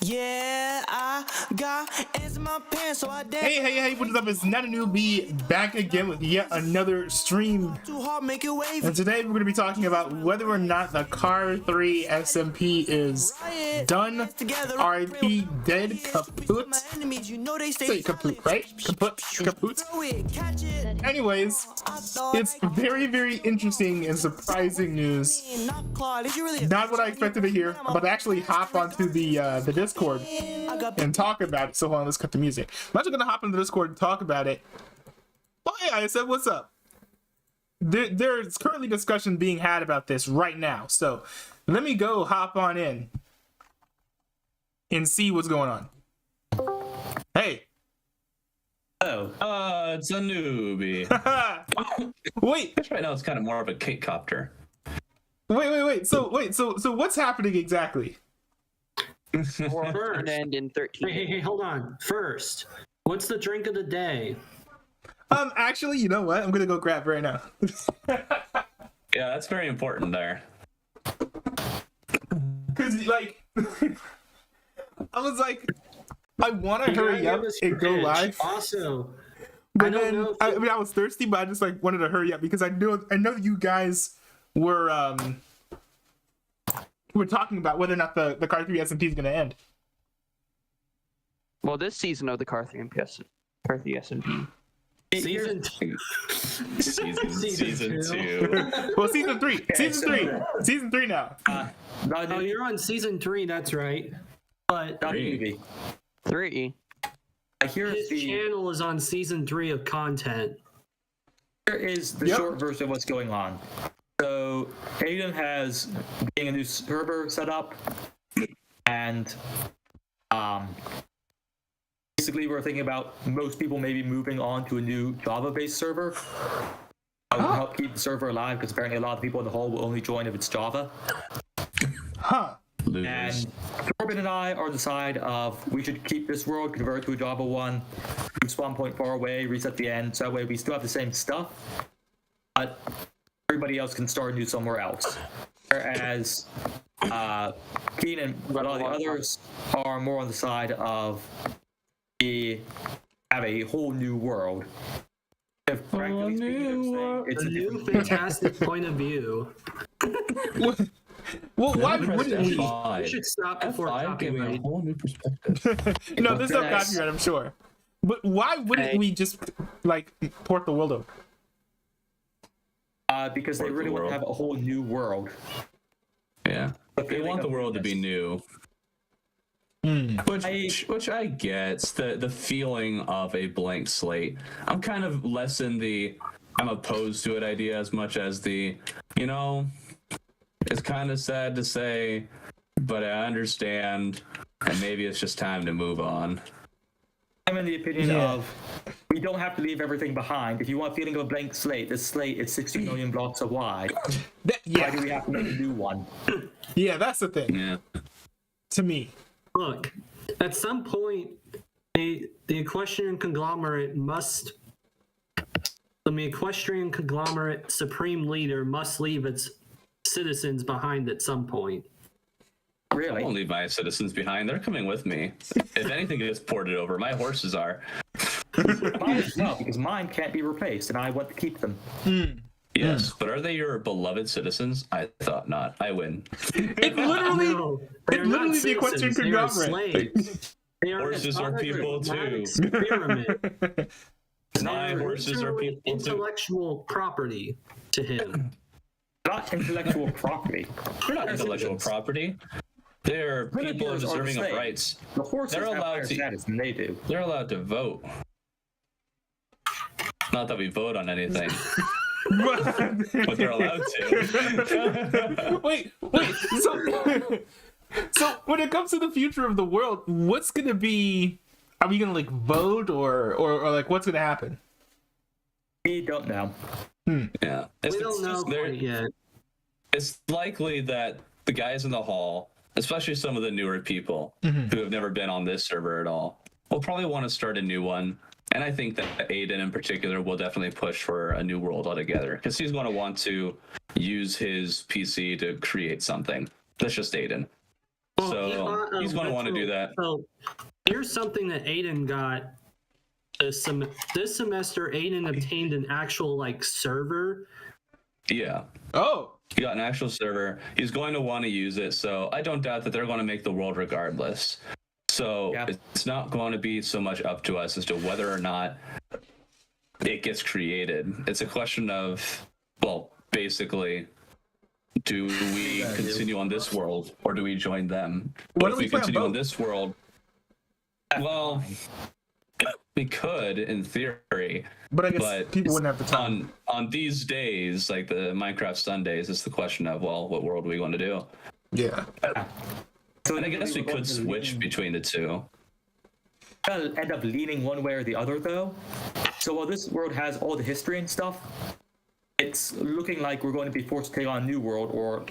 Yeah, I got ants in my pants, so I dance. Hey, what is up? It's Not a Newbie back again with yet another stream. Too hard, make it wave. And today we're going to be talking about whether or not the Carr 3 SMP is done, RIP, dead, kaput. Say kaput, right? Kaput. Anyways, it's very, very interesting and surprising news. Not what I expected to hear, but actually hop onto the Discord and talk about it. So hold on, let's cut the music. I'm actually gonna hop into the Discord and talk about it. Oh yeah, I said, what's up? There's currently discussion being had about this right now. So let me go hop on in and see what's going on. Hey. Oh, it's a newbie. Wait. Right now it's kind of more of a cake copter. Wait. So what's happening exactly? First, end in 13. Hey, hold on. First, what's the drink of the day? Actually, you know what? I'm gonna go grab right now. Yeah, that's very important there. Cause like, I was like, I want to hurry up and go live. Also, but I was thirsty, but I just like wanted to hurry up because I know you guys were talking about whether or not the Carr 3 SMP is gonna end. Well, this season of the Carr 3 SMP. Season 2. Season 2. Well, season 3. Season 3 now. Oh, you're on season 3. That's right. But 3. His channel is on season 3 of content. Here is the short version of what's going on. So Aiden has getting a new server set up, and basically we're thinking about most people maybe moving on to a new Java-based server. To help keep the server alive, because apparently a lot of people in the hall will only join if it's Java. Huh. And Corbin and I are on the side of we should keep this world, convert to a Java one, move spawn point far away, reset the end, so that way we still have the same stuff, but everybody else can start new somewhere else. Whereas Keen and a lot of the others are more on the side of we have a whole new world. If practically speaking, it's a new fantastic point of view. Well, why wouldn't we? We should stop before copyright. A whole new perspective. No, there's no copyright, I'm sure. But why wouldn't we just like port the world over? because they really want to have a whole new world. Yeah, they want the world to be new. Which I get, the feeling of a blank slate. I'm kind of less in the I'm opposed to it idea as much as the, it's kind of sad to say, but I understand, and maybe it's just time to move on. I'm in the opinion of we don't have to leave everything behind. If you want a feeling of a blank slate, this slate is 60 million blocks wide. Why do we have to make a new one? Yeah, that's the thing. Yeah. To me. Look, at some point, the equestrian conglomerate supreme leader must leave its citizens behind at some point. Really? I won't leave my citizens behind. They're coming with me. If anything gets ported over, my horses are. Mine as well, because mine can't be replaced, and I want to keep them. Yes, but are they your beloved citizens? I thought not. I win. It's literally, the equestrian conglomerate. Horses are people too. My horses are people too. Intellectual property to him. Not intellectual property. They're not intellectual property. They're people deserving of rights. The horses They're have allowed higher to. status than they do. They're allowed to vote. Not that we vote on anything. But they're allowed to. Wait. So when it comes to the future of the world, what's gonna be? Are we gonna like vote or like what's gonna happen? We don't know. Yeah, We don't know quite yet. It's likely that the guys in the hall, especially some of the newer people who have never been on this server at all, will probably want to start a new one. And I think that Aiden in particular will definitely push for a new world altogether, because he's going to want to use his PC to create something. That's just Aiden. So he's going to want to do that. So here's something that Aiden got this semester. Aiden obtained an actual like server. Yeah. Oh. He got an actual server. He's going to want to use it. So I don't doubt that they're going to make the world regardless. So it's not going to be so much up to us as to whether or not it gets created. It's a question of, well, basically, do we continue on this world or do we join them? What if we continue on this world, well, we could in theory. But I guess people wouldn't have the time. On these days, like the Minecraft Sundays, it's the question of, well, what world are we going to do? Yeah. And I guess we could switch between the two. I'll end up leaning one way or the other, though. So while this world has all the history and stuff, it's looking like we're going to be forced to take on a new world or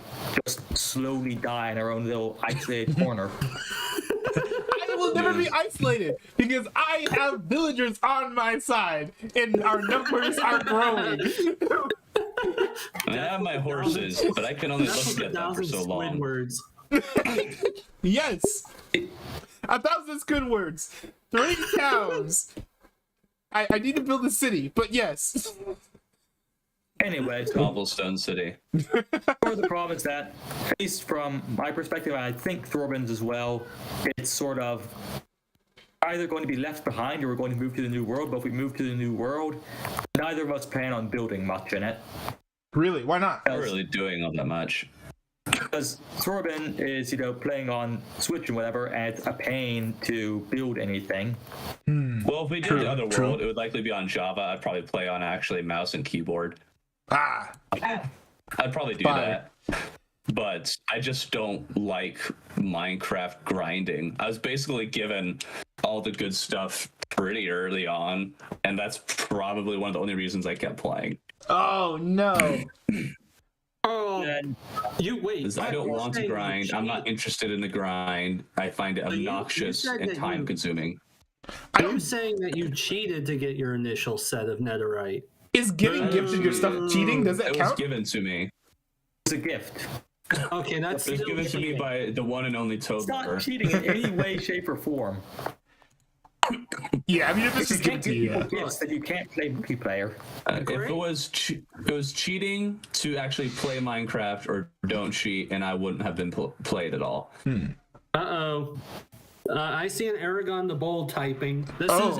just slowly die in our own little isolated corner. I will never be isolated because I have villagers on my side and our numbers are growing. I have my horses, but I can only look at them for so long. Squidwards. Yes. 1,000 Squidwards. 3 towns. I need to build a city, but yes. Anyway, so Cobblestone City. part of the problem is that, at least from my perspective, I think Thorbin's as well, it's sort of either going to be left behind or we're going to move to the new world, but if we move to the new world, neither of us plan on building much in it. Really? Why not? Not really doing all that much. Because Thorbin is, playing on Switch and whatever, and it's a pain to build anything. Well, if we did the other world, it would likely be on Java. I'd probably play on actually mouse and keyboard. I'd probably do that. But I just don't like Minecraft grinding. I was basically given all the good stuff pretty early on, and that's probably one of the only reasons I kept playing. Oh, no. Oh, you wait. I don't want to grind. I'm not interested in the grind. I find it obnoxious and time consuming. Are you saying that you cheated to get your initial set of netherite? Is giving gifted your stuff cheating? Does that count? It was given to me. It's a gift. Okay, that's It was given to me by the one and only It's not Toadler. cheating in any way, shape, or form. Yeah, I mean, if it's You just can't given to give you, people gifts that you can't play multiplayer. If it was cheating to actually play Minecraft or don't cheat, and I wouldn't have been played at all. Uh-oh. I see an Aragon the Bold typing. This is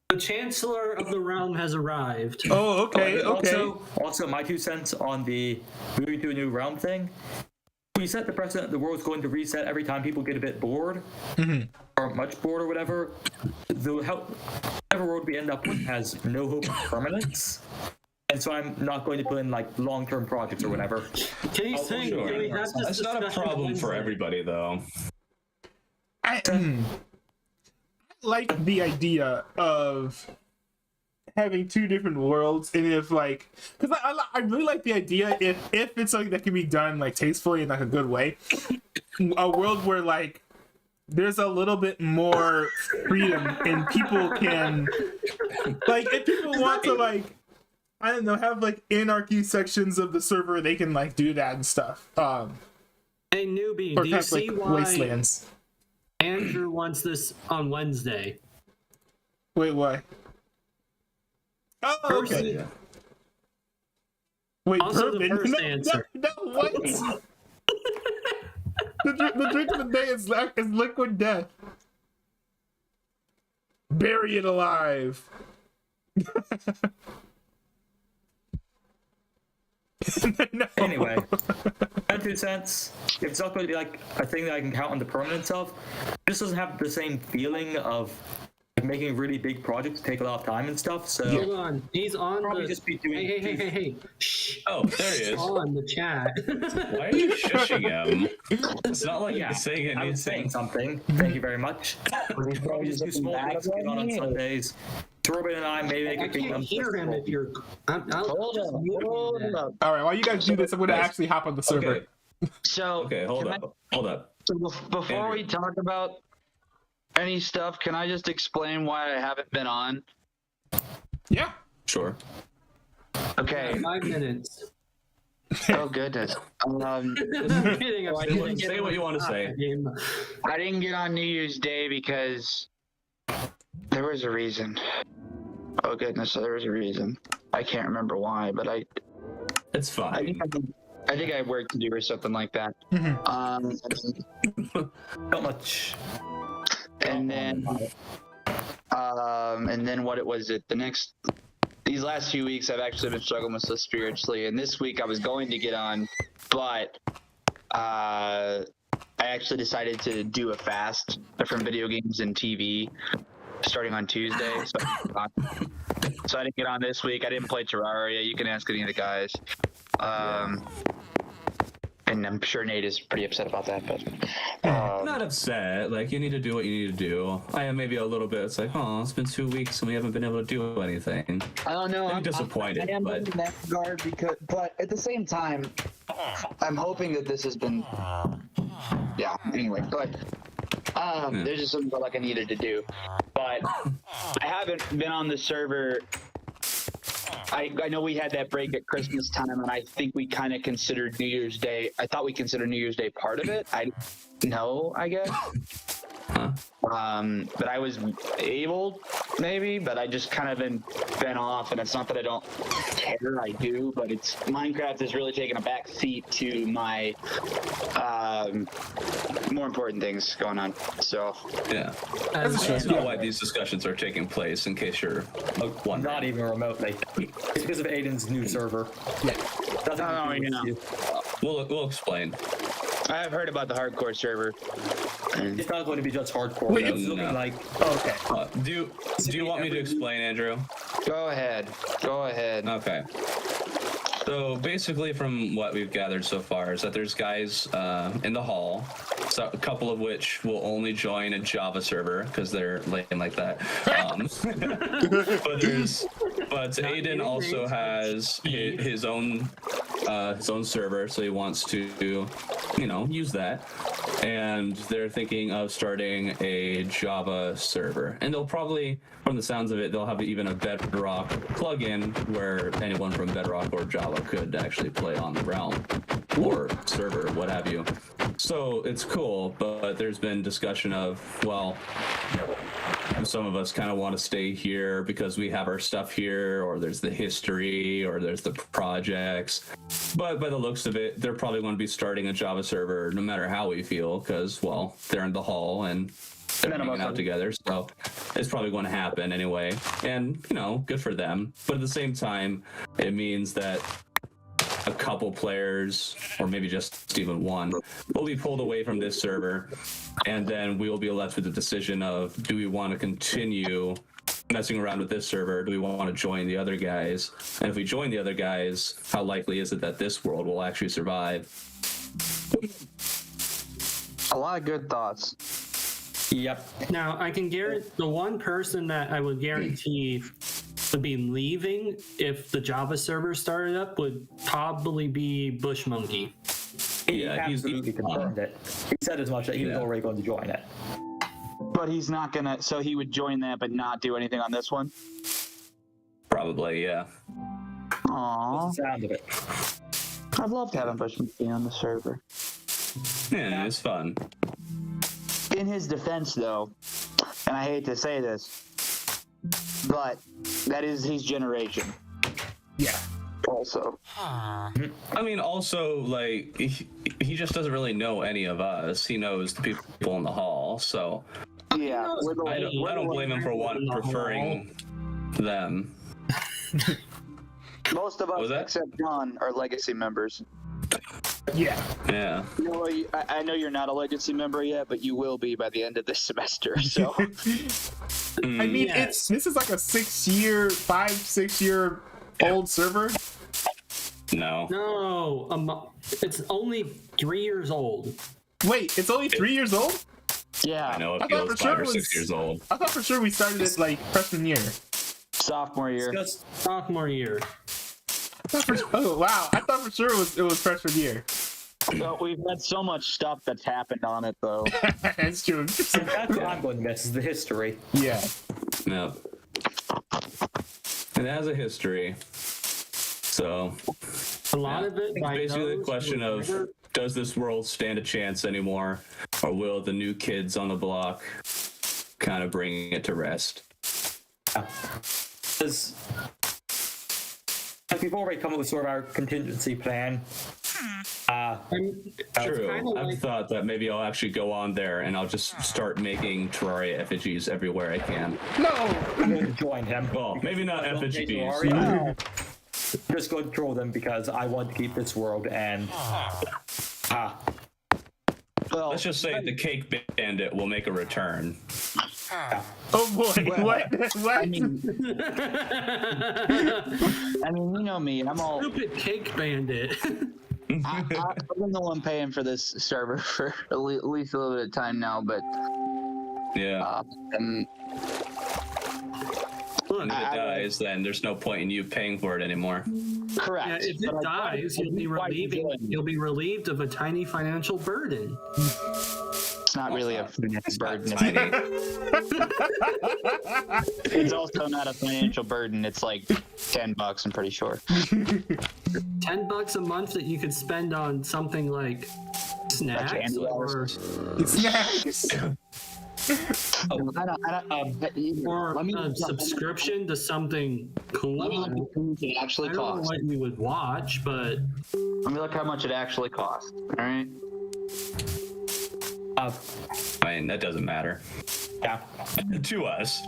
the Chancellor of the Realm has arrived. Oh, okay, okay. Also, my 2 cents on the moving to a new realm thing. We set the precedent the world's going to reset every time people get a bit bored, or much bored or whatever. Whatever world we end up with has no hope of permanence. And so I'm not going to put in like long-term projects or whatever. Can you sing? Sure. Can we have this That's not a discussion problem for Wednesday? everybody, though. I like the idea of having 2 different worlds, and if like, because I really like the idea if it's something that can be done like tastefully in like a good way, a world where like there's a little bit more freedom and people can like, if people want to like, I don't know, have like anarchy sections of the server, they can like do that and stuff. Hey newbie, Or do kind you of see like why wastelands. Andrew wants this on Wednesday? Wait, why? Oh, okay. Wait, Also the bourbon? first answer. No, what? the drink of the day is liquid death. Bury it alive. No. Anyway, my 2 cents. If it's not going to be like a thing that I can count on the permanence of, this doesn't have the same feeling of making really big projects take a lot of time and stuff. So Hold on, he's on probably the. just be doing. Hey! Shh. Oh, there he is. On the chat. Why are you shushing him? It's not like Yeah, he's saying I was saying anything. something. Thank you very much. Probably just do small things to get on Sundays. Torben and I may make I a can't Kingdom hear him if you're. Hold up. All right, while you guys do this, I'm going to Guys, actually hop on the server. Okay, So, okay, hold can up. so before Andrew. we talk about any stuff, can I just explain why I haven't been on? Yeah. Sure. Okay. 5 minutes. Oh goodness. Kidding, I'm Say, say what you want to say. I didn't get on New Year's Day because there was a reason. Oh goodness, there was a reason. I can't remember why, but It's fine. I think I had work to do or something like that. Not much. And then what it was these last few weeks I've actually been struggling with stuff spiritually, and this week I was going to get on, but I actually decided to do a fast from video games and TV starting on Tuesday. So I didn't get on this week. I didn't play Terraria. You can ask any of the guys. And I'm sure Nate is pretty upset about that, but Not upset. Like, you need to do what you need to do. I am maybe a little bit. It's like, oh, it's been 2 weeks and we haven't been able to do anything. I don't know. I'm disappointed, I am but in that regard but at the same time, I'm hoping that this has been. Yeah. Anyway, but there's just something like I needed to do, but I haven't been on the server. I know we had that break at Christmas time, and I think we kind of considered New Year's Day. I thought we considered New Year's Day part of it. I guess. But I was able, maybe, but I just kind of been off, and it's not that I don't care, I do, but Minecraft has really taken a back seat to my more important things going on. So yeah, that's not why these discussions are taking place. In case you're wondering. Not even remotely. It's because of Aiden's new server. Yeah. We'll explain. I have heard about the hardcore server. It's not going to be just hardcore. Wait, it's looking no. like Do you want me to explain, Andrew? Go ahead. Okay. So basically, from what we've gathered so far, is that there's guys in the hall, so a couple of which will only join a Java server because they're lame like that. But Aiden also has his own server, so he wants to, use that. And they're thinking of starting a Java server, and they'll probably, from the sounds of it, they'll have even a Bedrock plugin where anyone from Bedrock or Java could actually play on the realm or server, what have you. So it's cool, but there's been discussion of, well, some of us kind of want to stay here because we have our stuff here, or there's the history, or there's the projects. But by the looks of it, they're probably going to be starting a Java server no matter how we feel, because, well, they're in the hall and they're hanging out together, so it's probably going to happen anyway. And, good for them. But at the same time, it means that a couple players, or maybe just even one, will be pulled away from this server, and then we will be left with the decision of, do we want to continue messing around with this server? Do we want to join the other guys? And if we join the other guys, how likely is it that this world will actually survive? A lot of good thoughts. Yep. Now, I can guarantee the one person that I would guarantee would be leaving if the Java server started up would probably be Bush Monkey. He absolutely confirmed it. He said as much that he was already going to join it. But he's not gonna. So he would join that, but not do anything on this one. Probably, yeah. Aww. That's the sound of it. I've loved having Bush be on the server. Yeah, it's fun. In his defense, though, and I hate to say this, but that is his generation. Yeah. Also. I mean, also, like, he just doesn't really know any of us. He knows the people in the hall, so Yeah. I don't blame him for preferring them. Most of us, except John, are legacy members. Yeah. Yeah. I know you're not a legacy member yet, but you will be by the end of this semester. So. I mean, this is like a 6 year old server. No, it's only 3 years old. Wait, it's only 3 years old? Yeah. I know it I thought feels for 5 sure or it 6 years old. I thought for sure we started it like freshman year. Sophomore year. Sophomore year. Oh wow! I thought for sure it was freshman year. Well, we've had so much stuff that's happened on it, though. That's true. That's what I'm going to miss, is the history. Yeah. No. It has a history. So A lot of it, by Basically, the those question who of never- does this world stand a chance anymore, or will the new kids on the block kind of bring it to rest? Because we've already come up with sort of our contingency plan. True. kinda I've like- thought that maybe I'll actually go on there and I'll just start making Terraria effigies everywhere I can. No! I'm going to join him. Well, maybe not I don't hate effigies. Terraria. I'm just going to troll them because I want to keep this world and Well, Let's just say the cake bandit will make a return. Oh boy, what? What? I mean, you know me. I'm all. Stupid cake bandit. I've been the one paying for this server for at least a little bit of time now, but Yeah. and Look, If it dies, then there's no point in you paying for it anymore. correct. yeah, if but it I dies, you'll be quite enjoying it. you'll be relieved of a tiny financial burden. It's not really a financial burden. Tiny. It's also not a financial burden. It's like $10, I'm pretty sure. $10 a month that you could spend on something like snacks candy or Snacks. I don't, or let me a subscription to something cool. Let me look how much it I actually don't know costs. what you would watch, but Let me look how much it actually costs. All right. I mean, that doesn't matter. yeah. To us.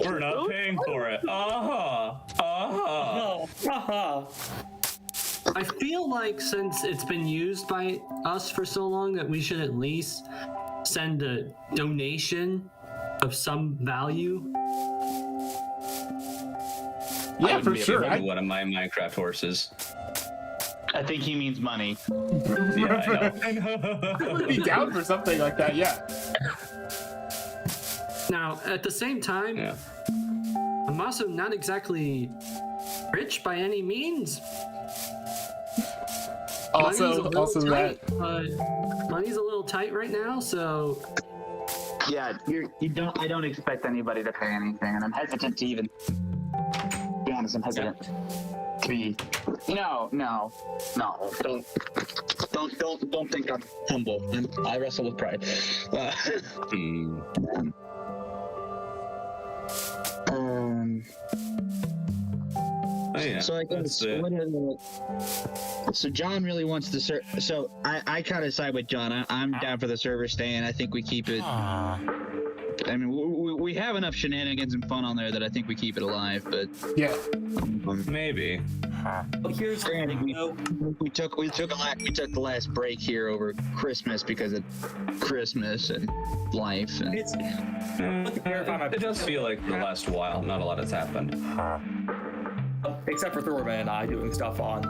We're not paying for it. I feel like since it's been used by us for so long that we should at least send a donation of some value. Yeah, for Be sure. able to one of my Minecraft horses. I think he means money. Yeah, I know. I would be down for something like that, yeah. Now, at the same time, Yeah. I'm also not exactly rich by any means. Money's a Also little that. tight, but money's a little tight right now, so Yeah, you don't. I don't expect anybody to pay anything, and I'm hesitant to even. To be honest, I'm hesitant to be. No. Don't think I'm humble. I wrestle with pride. Hmm. Oh, yeah. So I That's guess so John really wants the server. So I kind of side with John. I'm down for the server staying. I think we keep it. I mean, we have enough shenanigans and fun on there that I think we keep it alive. But Yeah. Maybe. But here's the granted, thing, though. we took the last break here over Christmas because of Christmas and life. And It's, to clarify my It does feel like the last while, not a lot has happened. except for Thorman and I doing stuff on.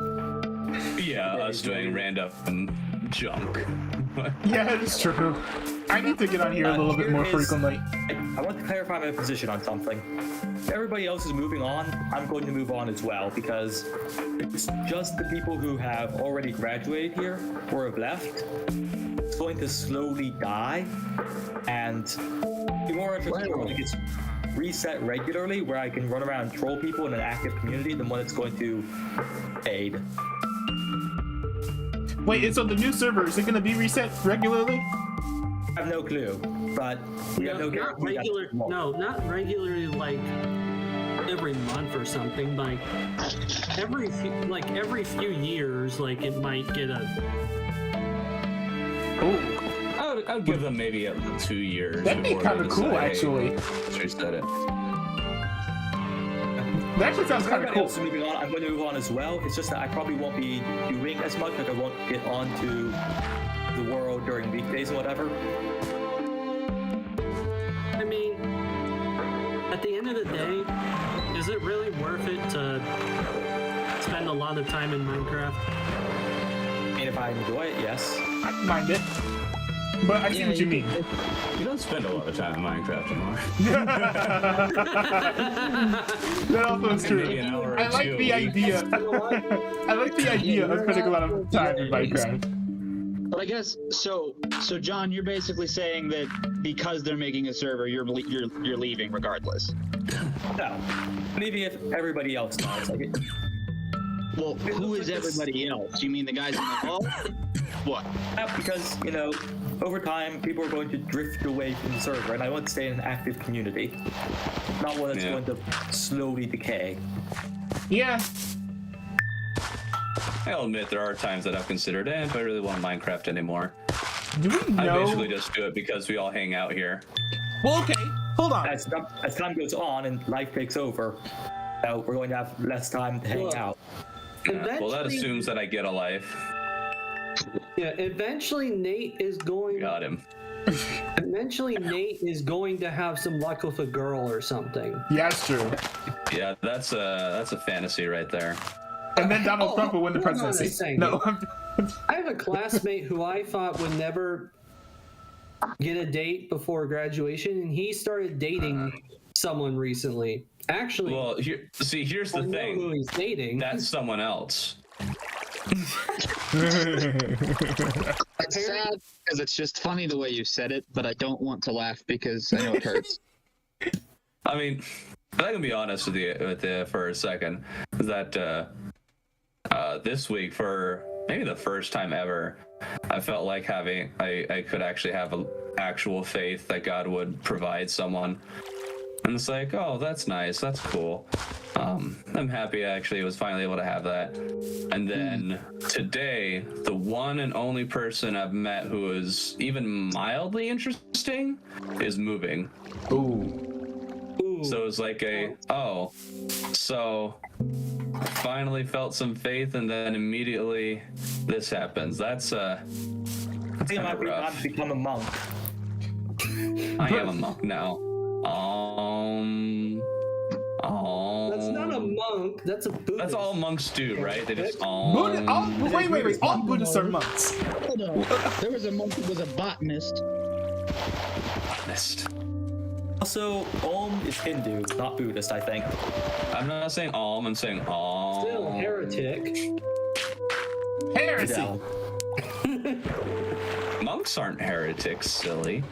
Yeah, us doing random junk. Yeah, it's true. I need to get on here a little bit more frequently. I want to clarify my position on something. If everybody else is moving on, I'm going to move on as well because it's just the people who have already graduated here or have left. It's going to slowly die, and be more interesting when it gets reset regularly, where I can run around and troll people in an active community than when it's going to fade. Wait, so the new server, is it going to be reset regularly? I have no clue, but we have no not guarantee that- regular. No, not regularly. Like every month or something. Like every few years, like it might get a. Oh, I would give them maybe 2 years. that'd be before kind they of cool, decide, hey, actually. let's reset it. That actually sounds kind of Everybody cool. else is moving on. I'm going to move on as well. It's just that I probably won't be doing as much. Like I won't get onto the world during weekdays and whatever. I mean, at the end of the day, is it really worth it to spend a lot of time in Minecraft? I mean, if I enjoy it, yes. I don't mind it. But I see what you mean. You don't spend a lot of time in Minecraft anymore. That also is true. Maybe an hour or I like two the a week. idea. I like the idea of spending a lot of time in Minecraft. But I guess so. So John, you're basically saying that because they're making a server, you're leaving regardless. No. Maybe if everybody else does. Like, Well, who is everybody else? You mean the guys in the hall? What? Because, over time, people are going to drift away from the server, and I want to stay in an active community. Not one that's going to slowly decay. Yeah. I'll admit there are times that I've considered, if I really want Minecraft anymore. Do we know? I basically just do it because we all hang out here. Well, okay. Hold on. As time goes on and life takes over, we're going to have less time to hang out. Well, that assumes that I get a life. Yeah, eventually Nate is going. Got him. Eventually Nate is going to have some luck with a girl or something. Yeah, that's true. Yeah, that's a fantasy right there. And then Donald Trump will win the hold on a presidency. second. No. I have a classmate who I thought would never get a date before graduation, and he started dating someone recently. Actually, Well, here's the I know who thing. he's dating. That's someone else. It's sad because it's just funny the way you said it, but I don't want to laugh because I know it hurts. I mean, I can be honest with you for a second. That this week, for maybe the first time ever, I felt like I could actually have an actual faith that God would provide someone. And it's like, oh, that's nice. That's cool. I'm happy I actually was finally able to have that. And then today, the one and only person I've met who is even mildly interesting is moving. Ooh. So it's like so finally felt some faith, and then immediately this happens. That's I think kinda rough. I've become a monk. I am a monk now. That's not a monk. That's a Buddhist. That's all monks do, right? They just Wait. All Buddhists are monks. Hold on. There was a monk who was a botanist. honest. Also, Om is Hindu, not Buddhist, I think. I'm not saying I'm saying Still heretic. Heresy. No. Monks aren't heretics, silly.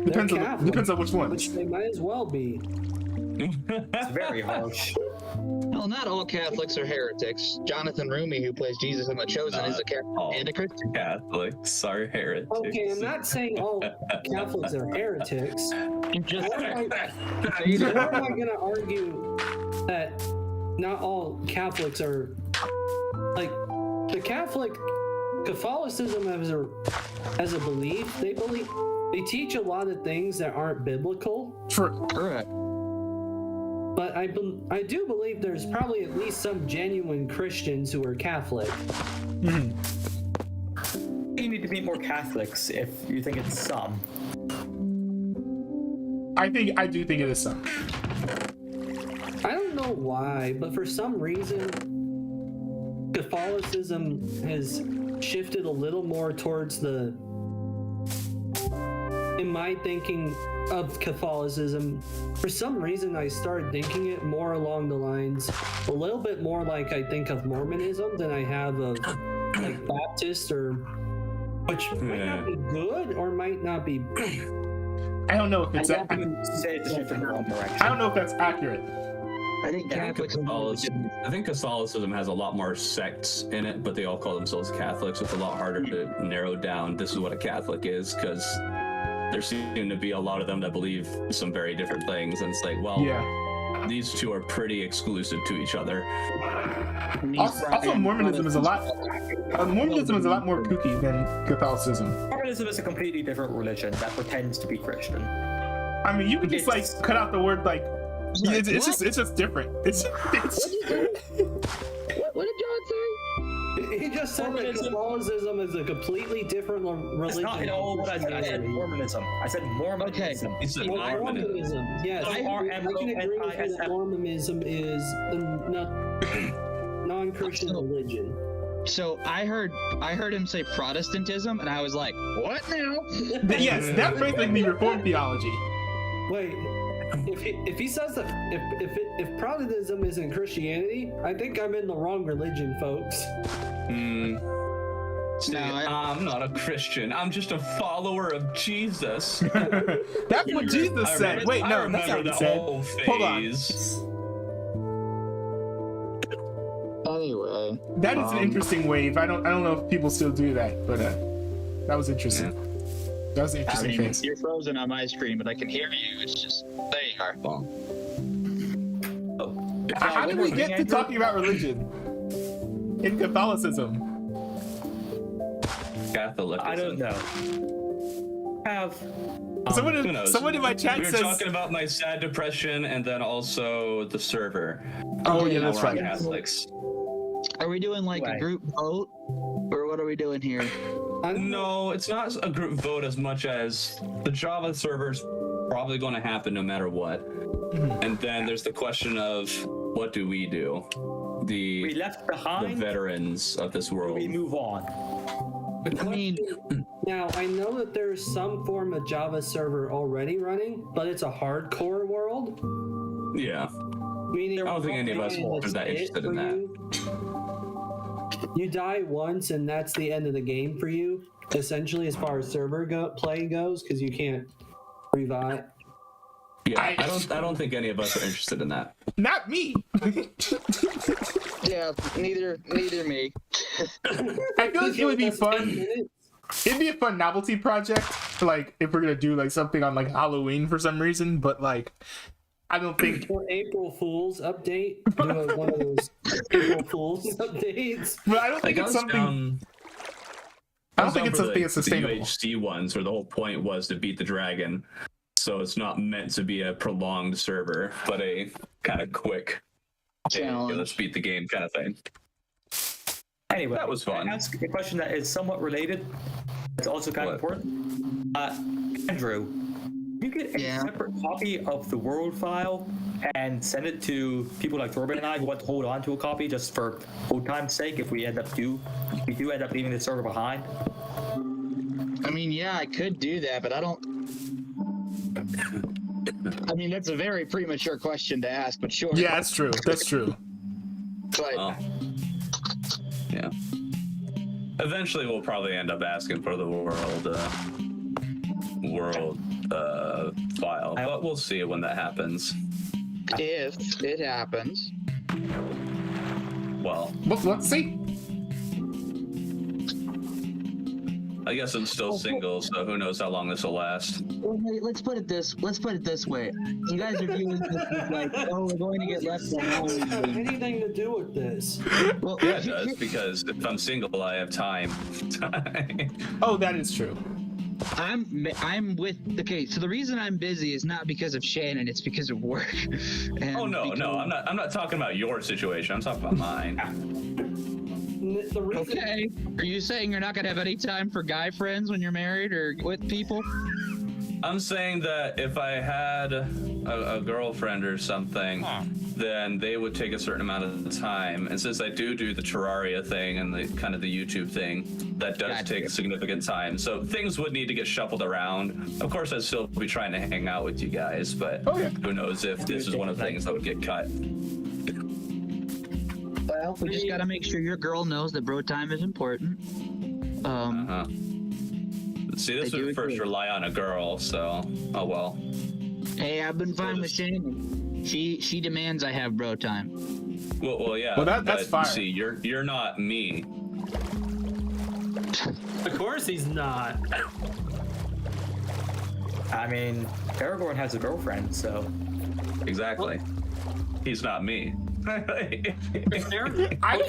Depends Catholic, on which one. which they might as well be. It's very harsh. Well, not all Catholics are heretics. Jonathan Rumi, who plays Jesus in The Chosen, is a Catholic all and a Christian. Catholics are heretics. Okay, I'm not saying all Catholics are heretics. Just Nor am I going to argue that not all Catholics are like the Catholicism as a belief. They teach a lot of things that aren't biblical. correct. But I do believe there's probably at least some genuine Christians who are Catholic. You need to meet more Catholics if you think it's some. I do think it is some. I don't know why, but for some reason, Catholicism has shifted a little more towards in my thinking of Catholicism, for some reason I started thinking it more along the lines, a little bit more like I think of Mormonism than I have of like Baptist, which might not be good or might not be. I don't know if it's. I would say it's a shift in the wrong direction. I don't know if that's accurate. I think Catholics. I think Catholicism has a lot more sects in it, but they all call themselves Catholics. It's a lot harder to narrow down this is what a Catholic is, because there seem to be a lot of them that believe some very different things, and it's like, well, Yeah. these two are pretty exclusive to each other. Also, Mormonism is a lot. Mormonism is a lot more kooky than Catholicism. Mormonism is a completely different religion that pretends to be Christian. I mean, you can just like cut out the word like. It's just different. It's What did John say? He just said that Catholicism is a completely different religion. It's not at all what I said. I said Mormonism. I said Mormonism. He said Mormonism. Mormonism. Yes, I can agree with you that Mormonism is a non-Christian religion. So I heard him say Protestantism, and I was like, what now? yes, that's basically Reformed theology. Wait, if he says that if Protestantism isn't Christianity, I think I'm in the wrong religion, folks. See, I'm not a Christian. I'm just a follower of Jesus. That's what Jesus said. Wait, no, that's not what he said. Hold on. Anyway. That is an interesting wave. I don't know if people still do that, but that was interesting. That was an I interesting mean, phase. you're frozen on my screen, but I can hear you. It's just there you are. Well, How did we get to talking about religion in Catholicism? Catholicism. I don't know. Have Who knows? Someone in my chat We were says. talking about my sad depression and then also the server. Oh yeah, Now that's we're on right. Catholics. Are we doing like a Right. group vote, or what are we doing here? No, it's not a group vote as much as the Java server's probably going to happen no matter what. And then there's the question of what do we do? we The left behind? veterans of this world. We move on. I mean, Now, I know that there's some form of Java server already running, but it's a hardcore world. Yeah. Meaning I don't think any of us are that's that it interested in for that. You die once, and that's the end of the game for you, essentially, as far as server play goes, because you can't revive. Yeah, I don't think any of us are interested in that. Not me. yeah, neither me. I feel like it would be fun. It'd be a fun novelty project, like if we're gonna do like something on like Halloween for some reason. But like, I don't think. For April Fool's update, do one of those April Fool's updates. But I don't think it's something. I don't think it's something that's sustainable. The UHC ones where the whole point was to beat the dragon. So it's not meant to be a prolonged server, but a kind of quick, hey, let's beat the game kind of thing. Anyway, That was fun. I ask a question that is somewhat related. It's also kind of What? important. Andrew, you get a separate copy of the world file and send it to people like Torben and I who want to hold on to a copy just for old time's sake if we do end up leaving the server behind. I mean, yeah, I could do that, but I don't. I mean, that's a very premature question to ask, but sure. Yeah, that's true. That's true. But Well, yeah. Eventually, we'll probably end up asking for the world file, but we'll see when that happens. if it happens, Well, Let's see. I guess I'm still single, so who knows how long this will last. okay, let's put it this way. You guys are viewing this as like, oh, we're going to get left Does behind. have anything to do with this? Well, Yeah, it does, because if I'm single, I have time. Oh, that is true. I'm with. Okay, so the reason I'm busy is not because of Shannon; it's because of work. And Oh no, because- no, I'm not talking about your situation. I'm talking about mine. The reason Okay, are you saying you're not gonna have any time for guy friends when you're married or with people? I'm saying that if I had a girlfriend or something, then they would take a certain amount of time. And since I do the Terraria thing and the kind of the YouTube thing, that does Gotcha. take significant time. So things would need to get shuffled around. Of course, I'd still be trying to hang out with you guys, but Oh, yeah. who knows if this is one of the things that would get cut. Well, we just gotta make sure your girl knows that bro time is important. Uh-huh. See, this I do would first agree. rely on a girl, so oh well. Hey, I've been fine with Shannon. She demands I have bro time. Well, yeah. Well, that's but, fire. See, you're not me. of course he's not. I mean, Aragorn has a girlfriend, so Exactly. He's not me. I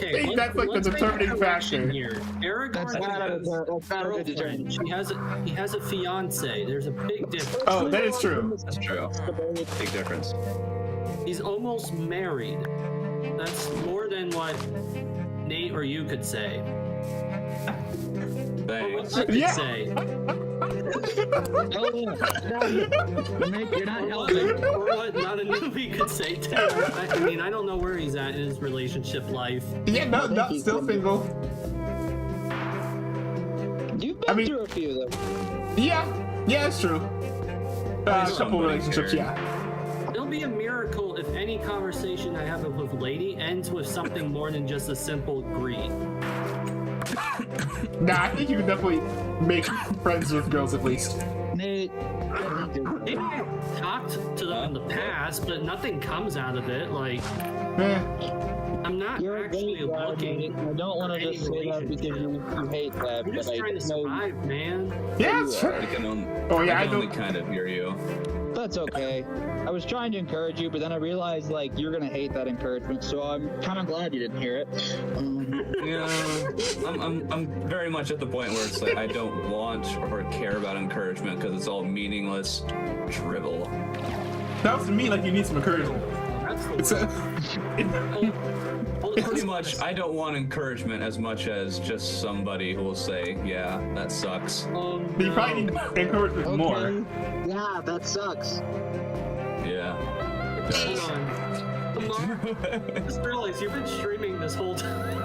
think that's like the determining factor. Here. Aragorn That's not a good girlfriend. determinant. He has a fiance. There's a big difference. Oh, that is true. That's true. Big difference. He's almost married. That's more than what Nate or you could say. Or what Thanks. I could Yeah. say. Oh, you're not helping. Or what not a newbie could say too. I mean, I don't know where he's at in his relationship life. Yeah, no, still single. You've been I mean- through a few of them. Yeah, it's true. A couple somebody relationships, cared. yeah. It'll be a miracle if any conversation I have with a lady ends with something more than just a simple greet. Nah, I think you can definitely make friends with girls at least. Nate. Maybe I've talked to them in the past, but nothing comes out of it. Like, Eh. I'm not You're a actually great guy, looking. mate. I don't want to for just any say that reason. because you hate that, I'm but just I trying to know survive, man. Yeah, it's true. I can only, Oh, yeah, I I can only don't- kind of hear you. that's okay. I was trying to encourage you, but then I realized like you're gonna hate that encouragement, so I'm kind of glad you didn't hear it. Yeah, I'm very much at the point where it's like I don't want or care about encouragement because it's all meaningless drivel. Sounds to me like you need some encouragement. That's the It's worst. Pretty much, I don't want encouragement as much as just somebody who will say, "Yeah, that sucks." You probably need encouragement more. Okay. Yeah, that sucks. Yeah. Hold on. Amar, I just realized you've been streaming this whole time.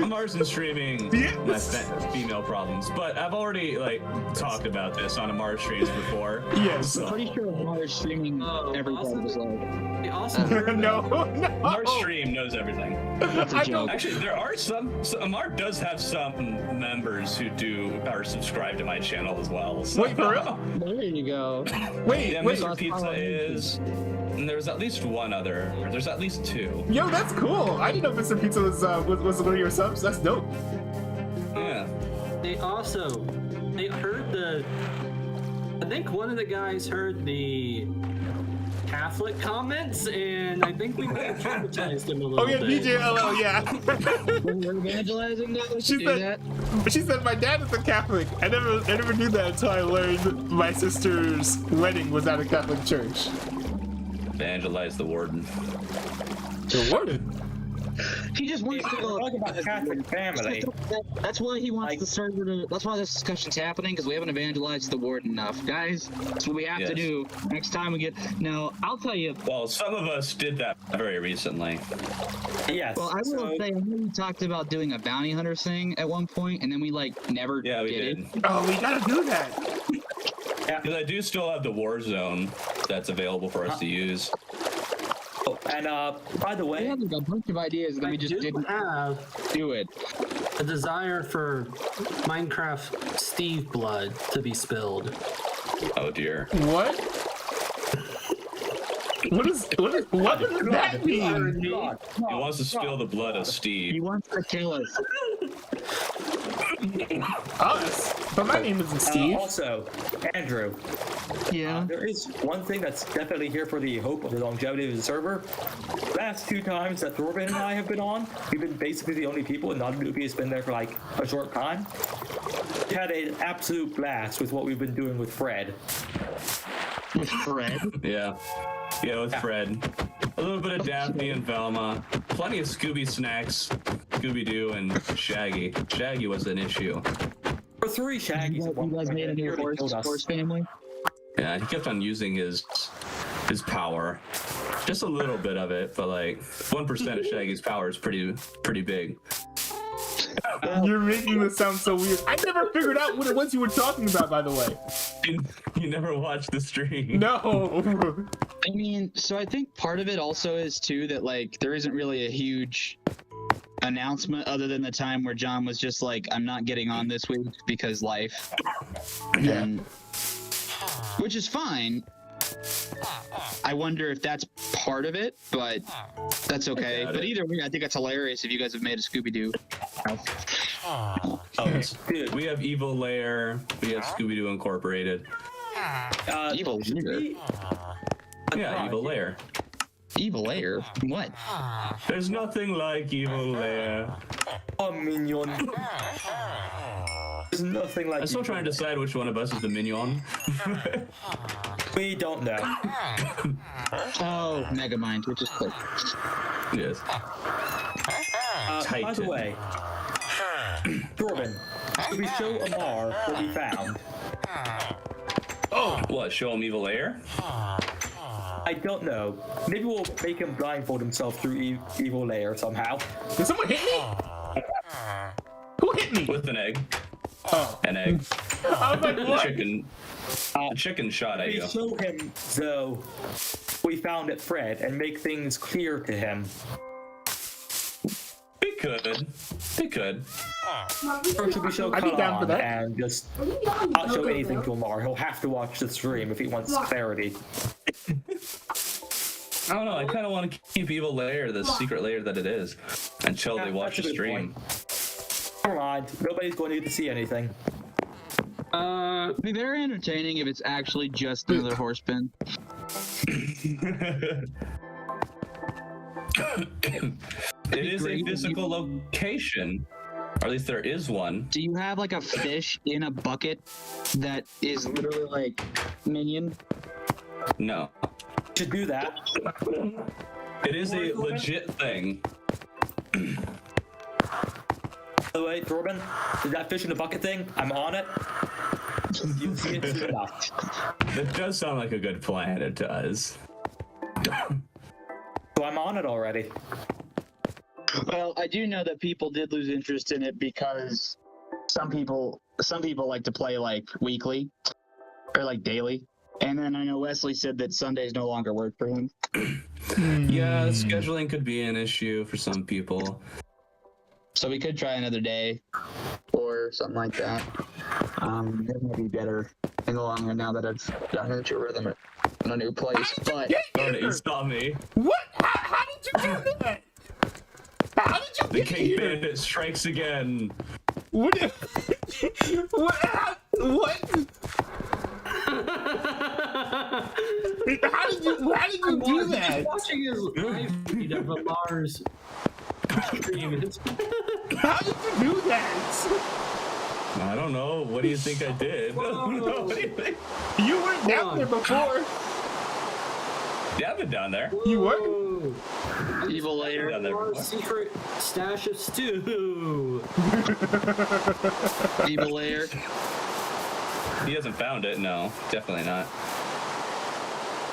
Mars and streaming my female problems, but I've already talked about this on a Mars streams before. Yes. So. Pretty sure Mars streaming every part of his life. I also heard No, that no. Mars stream knows everything. That's a I joke. don't- Actually, there are some. Amar does have some members who are subscribed to my channel as well. So. Wait, for real? There you go. Wait, Yeah, wait. Mr. Pizza is. And there's at least one other. There's at least two. Yo, that's cool. I didn't know Mr. Pizza was one of your subs. That's dope. Yeah. they heard I think one of the guys heard the Catholic comments, and I think we might have traumatized him a little Oh yeah, bit. DJ LL, yeah. We're evangelizing now. We She should do said, that. she said my dad is a Catholic. I never knew that until I learned my sister's wedding was at a Catholic church. Evangelize the warden. The warden. He just wants to go. Talking about Catholic family. That's why he wants the server to. That's why this discussion's happening, because we haven't evangelized the warden enough, guys. That's what we have to Yes. do next time we get. Now, I'll tell you. Well, some of us did that very recently. Yes. Well, I will say, I know we talked about doing a bounty hunter thing at one point, and then we never Yeah, we did did. it. Oh, we gotta do that. Because I do still have the war zone that's available for us to use. And by the We way, had a bunch of ideas, and then I we just do didn't have do it. a desire for Minecraft Steve blood to be spilled. Oh dear. What? What does that mean? He wants to spill the blood of He Steve. wants to kill us. Us? But my name isn't Steve. also, Andrew, Yeah. there is one thing that's definitely here for the hope of the longevity of the server. Last two times that Thorben and I have been on, we've been basically the only people, and non-newbie has been there for a short time. We had an absolute blast with what we've been doing with Fred. With Fred. Yeah. Yeah, with Fred. A little bit of Daphne and Velma. Plenty of Scooby snacks. Scooby-Doo and Shaggy. Shaggy was an issue. For three Shaggies You at one guys point, made a and he new nearly killed us. horse family. Yeah, he kept on using his power. Just a little bit of it, but 1% of Shaggy's power is pretty big. You're making this sound so weird. I never figured out what it was you were talking about, by the way. You never watched the stream. No. I mean, so I think part of it also is too that there isn't really a huge announcement other than the time where John was just I'm not getting on this week because life. Yeah. And, which is fine. I wonder if that's part of it, but that's okay. got But it. either way, I think it's hilarious if you guys have made a Scooby-Doo. Oh, Dude, we have Evil Lair. We have Scooby-Doo Incorporated. Evil Lair? Yeah, Evil Lair. Evil Lair? What? There's nothing like Evil Lair. a minion. There's nothing like I'm still trying to decide which one of us is the minion. We don't know. Oh, Megamind, which is quick. Yes. By the Titan. way, Thorben, should we show Amar what we found? What? Show him Evil Lair? I don't know. Maybe we'll make him blindfold himself through Evil Lair somehow. Did someone hit me? Who hit me? With an egg. Oh. An egg. I was like, The what? chicken. The chicken shot at We you. show him, though, we found at Fred and make things clear to him. We could. We could. Or should we show I'd be down for Kalan that. and just not show anything to Amar? He'll have to watch the stream if he wants clarity. I don't know. I kind of want to keep Evil Lair the secret lair that it is until they watch the that's a good stream. point. Never mind. Nobody's going to get to see anything. It'd be very entertaining if it's actually just another horse pen. It is a physical location, or at least there is one. Do you have like a fish in a bucket that is literally like minion? No, Should do that. it is a legit thing. By the way, Corbin, is that fish in the bucket thing? I'm on it. You see it soon enough. That does sound like a good plan. It does. So I'm on it already. Well, I do know that people did lose interest in it because some people like to play like weekly or like daily. And then I know Wesley said that Sundays no longer work for him. Yeah, scheduling could be an issue for some people. So we could try another day or something like that. It might be better in the long run now that I've gotten into a rhythm in a new place. But You saw me. What? How did you do that? How did you The get King here? Bandit strikes again. What? What? What? How did you do that? Watching his live feed of Amar's stream. How did you do that? I don't know. What do you think I did? Whoa. What do you think? You weren't down there before. Yeah, I've been down there. You were? Whoa. Evil Lair. Down there Our before. secret stash of stew. Evil Lair. He hasn't found it. No, definitely not.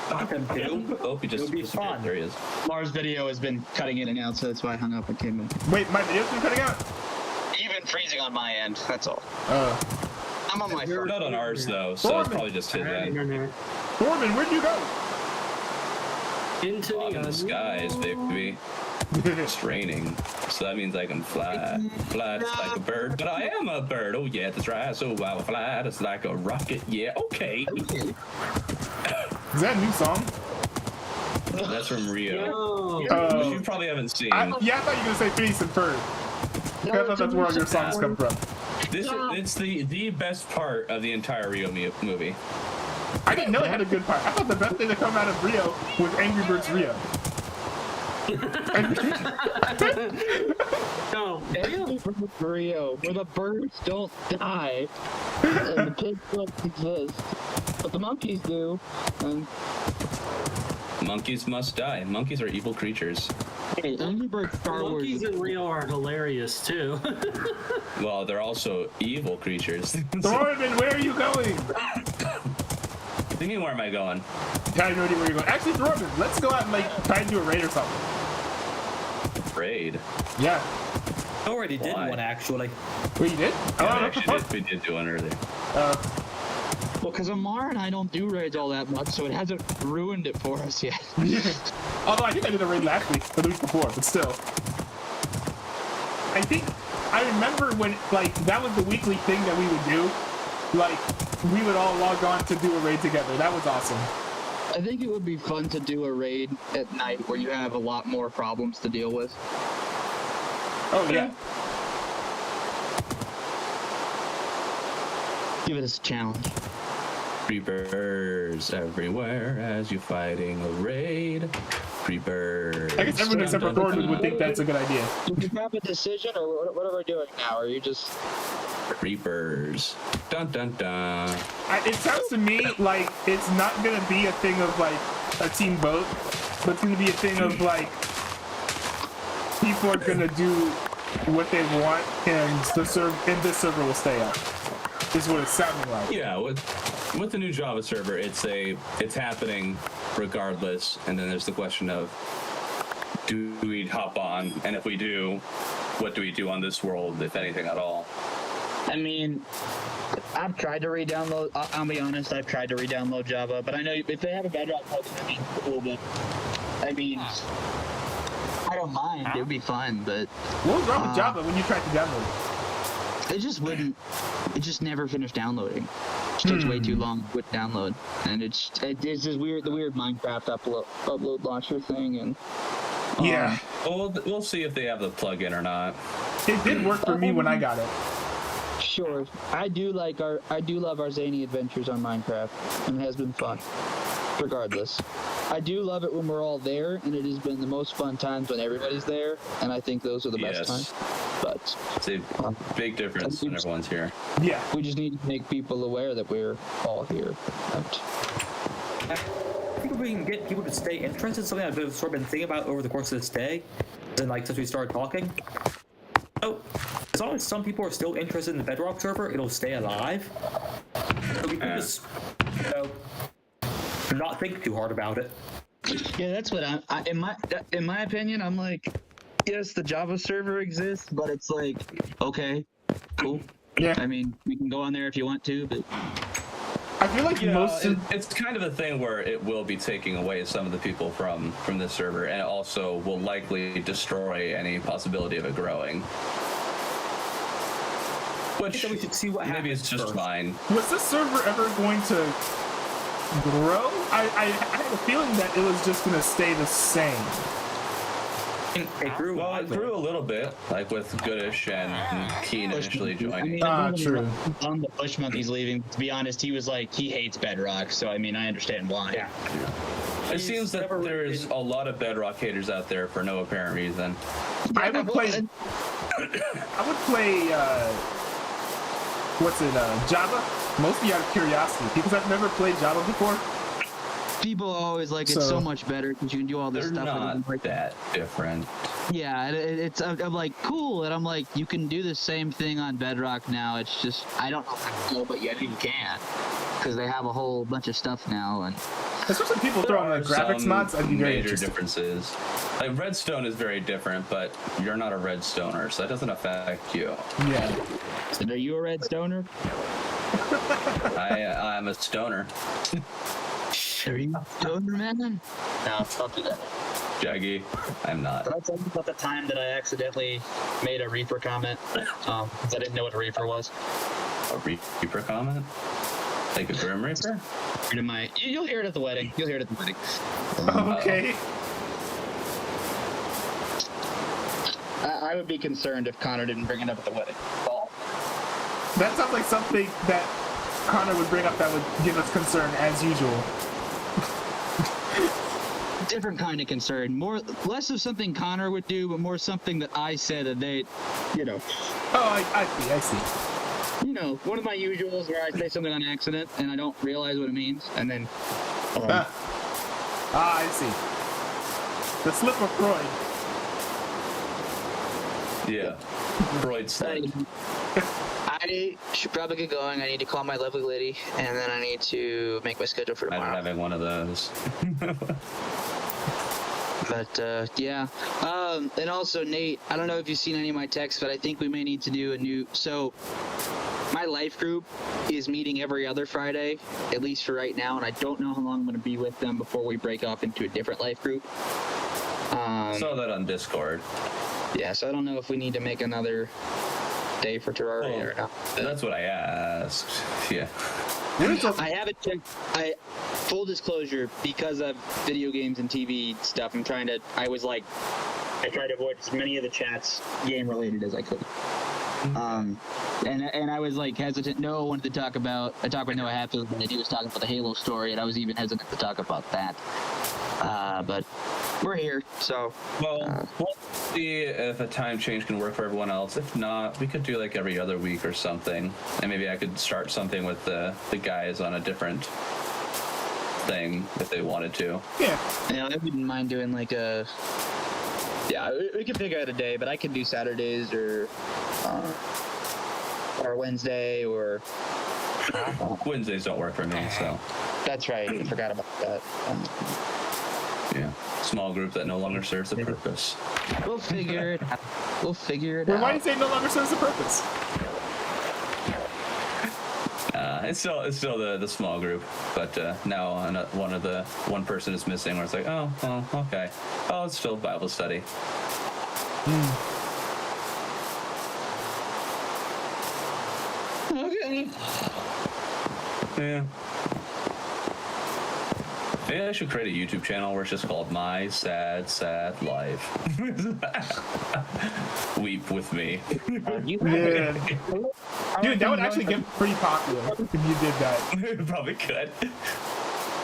Fuck him, too. Oh, he just It'll be disappeared. fun. There he is. Mars' video has been cutting in and out, so that's why I hung up and came in. Wait, my video's been cutting out? Even freezing on my end, that's all. I'm on my We're phone. not on ours though, so it's probably just his end. Corbin, where'd you go? Into Up in the the skies, baby. It's raining, so that means I can fly. Fly just like a bird, but I am a bird. Oh yeah, that's right. So I will fly just like a rocket. Yeah, okay. Is that a new song? That's from Rio, Oh. which you probably haven't seen. Yeah, I thought you were gonna say Phineas and Ferb. I thought that's where all your songs come from. It's the best part of the entire Rio movie. I didn't know it had a good part. I thought the best thing to come out of Rio was Angry Birds Rio. No. Rio, where the birds don't die and the pigs don't exist, but the monkeys do. And Monkeys must die. Monkeys are evil creatures. hey, Angry Birds Star Wars. Monkeys in Rio are hilarious too. Well, they're also evil creatures. Thorman, where are you going? Thinking, where am I going? I have no idea where you're going. Actually, Thorman, let's go out and like try and do a raid or something. Raid. Yeah. I already did Why? one, actually. Wait, you did? Yeah, Oh, we did do one earlier. Well, because Amar and I don't do raids all that much, so it hasn't ruined it for us yet. although I think I did a raid last week or the week before, but still. I remember when like that was the weekly thing that we would do. Like we would all log on to do a raid together. That was awesome. I think it would be fun to do a raid at night where you have a lot more problems to deal with. Oh yeah. Give it a challenge. Creepers everywhere as you fighting a raid. Creepers. I guess everyone except for Thorman would think that's a good idea. Do we have a decision, or what are we doing now? Are you just... Creepers. Dun dun dun. It sounds to me like it's not gonna be a thing of like a team vote, but it's gonna be a thing of like people are gonna do what they want, and this server will stay up. Is what it's sounding like. Yeah, with the new Java server, it's happening regardless, and then there's the question of do we hop on, and if we do, what do we do on this world, if anything at all? I mean, I've tried to re-download. I'll be honest, I've tried to re-download Java, but I know if they have a Bedrock plugin, it'd be cool. But I mean, I don't mind. It would be fun, but What was wrong with Java when you tried to download it? it just wouldn't. It just never finished downloading. It takes way too long with download, and it's just weird, the weird Minecraft upload launcher thing, and Yeah, We'll see if they have the plugin or not. it did work for me when I got it. sure, I do love our zany adventures on Minecraft, and it has been fun. Regardless, I do love it when we're all there, and it has been the most fun times when everybody's there, and I think those are the best Yes. times. But It's a big difference when everyone's here. Yeah, we just need to make people aware that we're all here. I think if we can get people to stay interested in something I've sort of been thinking about over the course of this day, and like since we started talking. So, as long as some people are still interested in the Bedrock server, it'll stay alive. So we can just, not think too hard about it. Yeah, that's what in my opinion, I'm like, yes, the Java server exists, but it's like, okay, cool. yeah. I mean, we can go on there if you want to, but I feel like most of it's kind of a thing where it will be taking away some of the people from this server, and it also will likely destroy any possibility of it growing. Which So we should see what maybe it's just happens fine. was this server ever going to grow? I had a feeling that it was just going to stay the same. It grew. Well, it grew a little bit, like with Goodish and Keen initially joining. True. On the Bush Monkey's leaving, to be honest, he was like, he hates Bedrock, so I mean, I understand why. Yeah. It seems that there's a lot of Bedrock haters out there for no apparent reason. I would play. Java? Mostly out of curiosity, because I've never played Java before. People always like it's so much better because you can do all this They're stuff. not like that different. Yeah, I'm like, cool, and I'm like, you can do the same thing on Bedrock now. It's just, I don't know how to, but yet you can, because they have a whole bunch of stuff now, and Especially people throwing like graphics Some mods, I'd be very major interested. differences. Like Redstone is very different, but you're not a Redstoner, so that doesn't affect you. Yeah. so are you a red stoner? I'm a stoner. Are you a stoner, man? No, don't do that. Jaggy, I'm not. Did I tell you about the time that I accidentally made a Reaper comment? Because I didn't know what a Reaper was. A Reaper comment? Like a Grim Reaper? You'll hear it at the wedding. You'll hear it at the wedding. Okay. I would be concerned if Connor didn't bring it up at the wedding. That sounds like something that Connor would bring up that would give us concern as usual. Different kind of concern. Less of something Connor would do, but more something that I said that they, Oh, I see. one of my usuals where I say something on accident and I don't realize what it means, and then. I see. The slip of Freud. Yeah. Freud slide. I should probably get going. I need to call my lovely lady, and then I need to make my schedule for I don't tomorrow. have one of those. But yeah. And also, Nate, I don't know if you've seen any of my texts, but I think we may need to do a new. So, my life group is meeting every other Friday, at least for right now, and I don't know how long I'm going to be with them before we break off into a different life group. Saw that on Discord. Yeah, so I don't know if we need to make another day for Terraria or not. That's what I asked. Yeah. I haven't checked. Full disclosure, because of video games and TV stuff, I tried to avoid as many of the chats game related as I could. And I was like hesitant. Noah wanted to talk about. I talked with Noah Hatfield, and he was talking about the Halo story, and I was even hesitant to talk about that. But we're here, so. Well, we'll see if a time change can work for everyone else. If not, we could do like every other week or something, and maybe I could start something with the guys on a different thing if they wanted to. Yeah. I wouldn't mind doing like a. Yeah, we could figure out a day, but I could do Saturdays or Wednesday or. Wednesdays don't work for me, so. That's right. I forgot about that. Yeah. Small group that no longer serves a purpose. We'll figure it out. We'll figure it Well, why do out. you say no longer serves a purpose? It's still the small group, but now one person is missing, where it's like, oh, okay. Oh, it's still Bible study. Okay. Yeah. Maybe I should create a YouTube channel where it's just called My Sad, Sad Life. Weep with me. Yeah. Dude, that would actually get pretty popular if you did that. Probably could.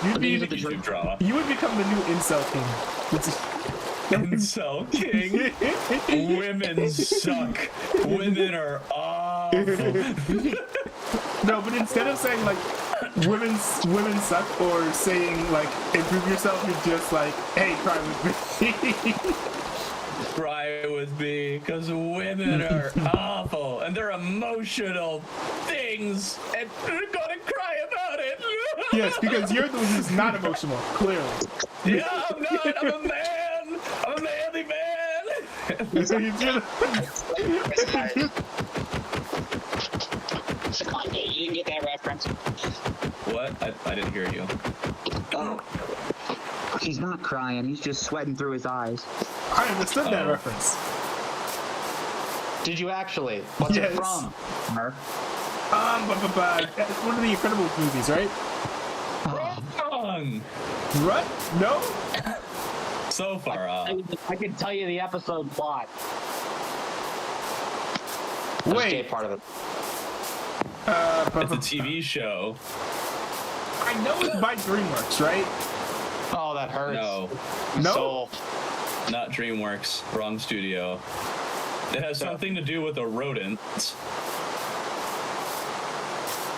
You'd be, YouTube drama. you would become the new incel king. Incel king. Women suck. Women are awful. No, but instead of saying like women suck or saying like improve yourself, you're just like, hey, cry with me. Cry with me, because women are awful and they're emotional things, and we're gonna cry about it. Yes, because you're the one who's not emotional, clearly. Yeah, I'm not. I'm a man. I'm a manly man. So you do. You didn't get that reference. What? I didn't hear you. Oh. He's not crying. He's just sweating through his eyes. I understood that reference. Did you actually? What's Yes. it from? It's one of the Incredibles movies, right? Wrong. What? No? So far off. I can tell you the episode plot. Wait. Part of it. It's a TV show. I know it's by DreamWorks, right? Oh, that hurts. No, No? Soul. not DreamWorks. Wrong studio. It has something to do with a rodent.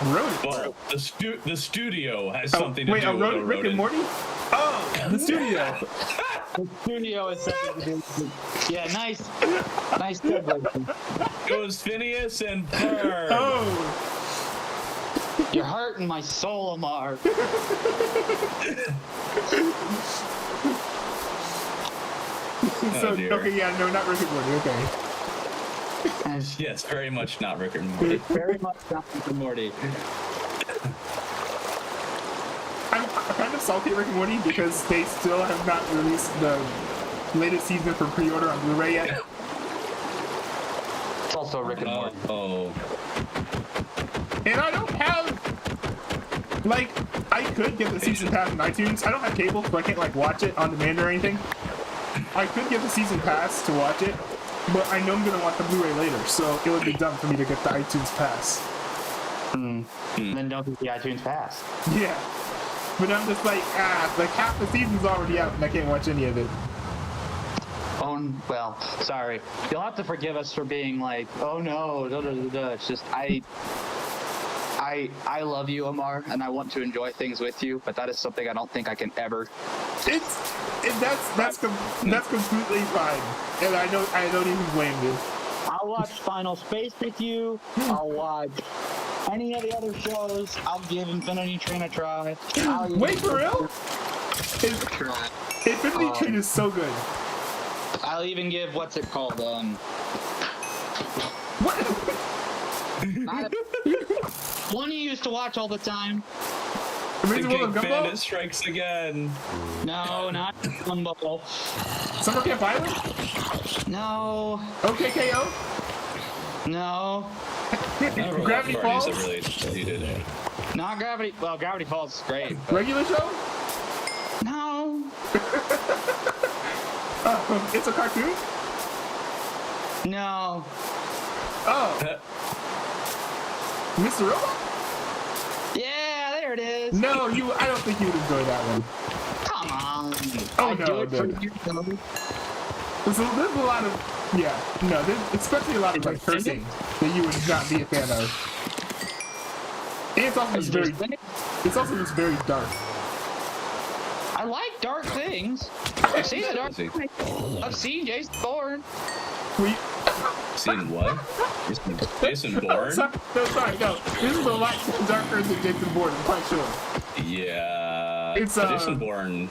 Rodent. Well, the studio has something to Wait, do a with a rodent? Rick and rodent. Morty? Oh, the studio. The studio is something to do with it. Yeah, nice. Nice segue. It was Phineas and Carr. Oh. You're hurting my soul, Amar. So, dear. okay, yeah, no, not Rick and Morty, okay. Yes, very much not Rick and Morty. Very much not Rick and Morty. I'm kind of salty at Rick and Morty because they still have not released the latest season for pre-order on Blu-ray yet. It's also Rick and Morty. Oh. And I don't have, like, I could get the season pass on iTunes. I don't have cable, so I can't, like, watch it on demand or anything. I could get the season pass to watch it, but I know I'm going to want the Blu-ray later, so it would be dumb for me to get the iTunes pass. Then don't get the iTunes pass. Yeah. But I'm just like, like half the season's already out and I can't watch any of it. Oh, well, sorry. You'll have to forgive us for being like, oh no, It's just, I love you, Amar, and I want to enjoy things with you, but that is something I don't think I can ever. That's completely fine, and I don't even blame you. I'll watch Final Space with you. I'll watch any of the other shows. I'll give Infinity Train a try. Wait, for real? Infinity Train is so good. I'll even give what's it called? What? One you used to watch all the time. Amazing World of King Gumball? Bandit strikes again. No, not Gumball. Summer Camp Island? No, OKKO? no, Gravity Falls? That really deleted it. not Gravity. Well, Gravity Falls is great. Regular show? No, It's a cartoon? no. Oh. Mr. Robot? Yeah, there it is. No, I don't think you would enjoy that one. Come on. Oh, I no, do it for no. you. There's a lot of, there's especially a lot of like cursing that you would not be a fan of. And it's also just very dark. I like dark things. I've seen the dark things. I've seen Jason Bourne. Seen what? Jason Bourne? Sorry, no. This is a lot darker than Jason Bourne, I'm quite sure. Yeah. It's, Jason Bourne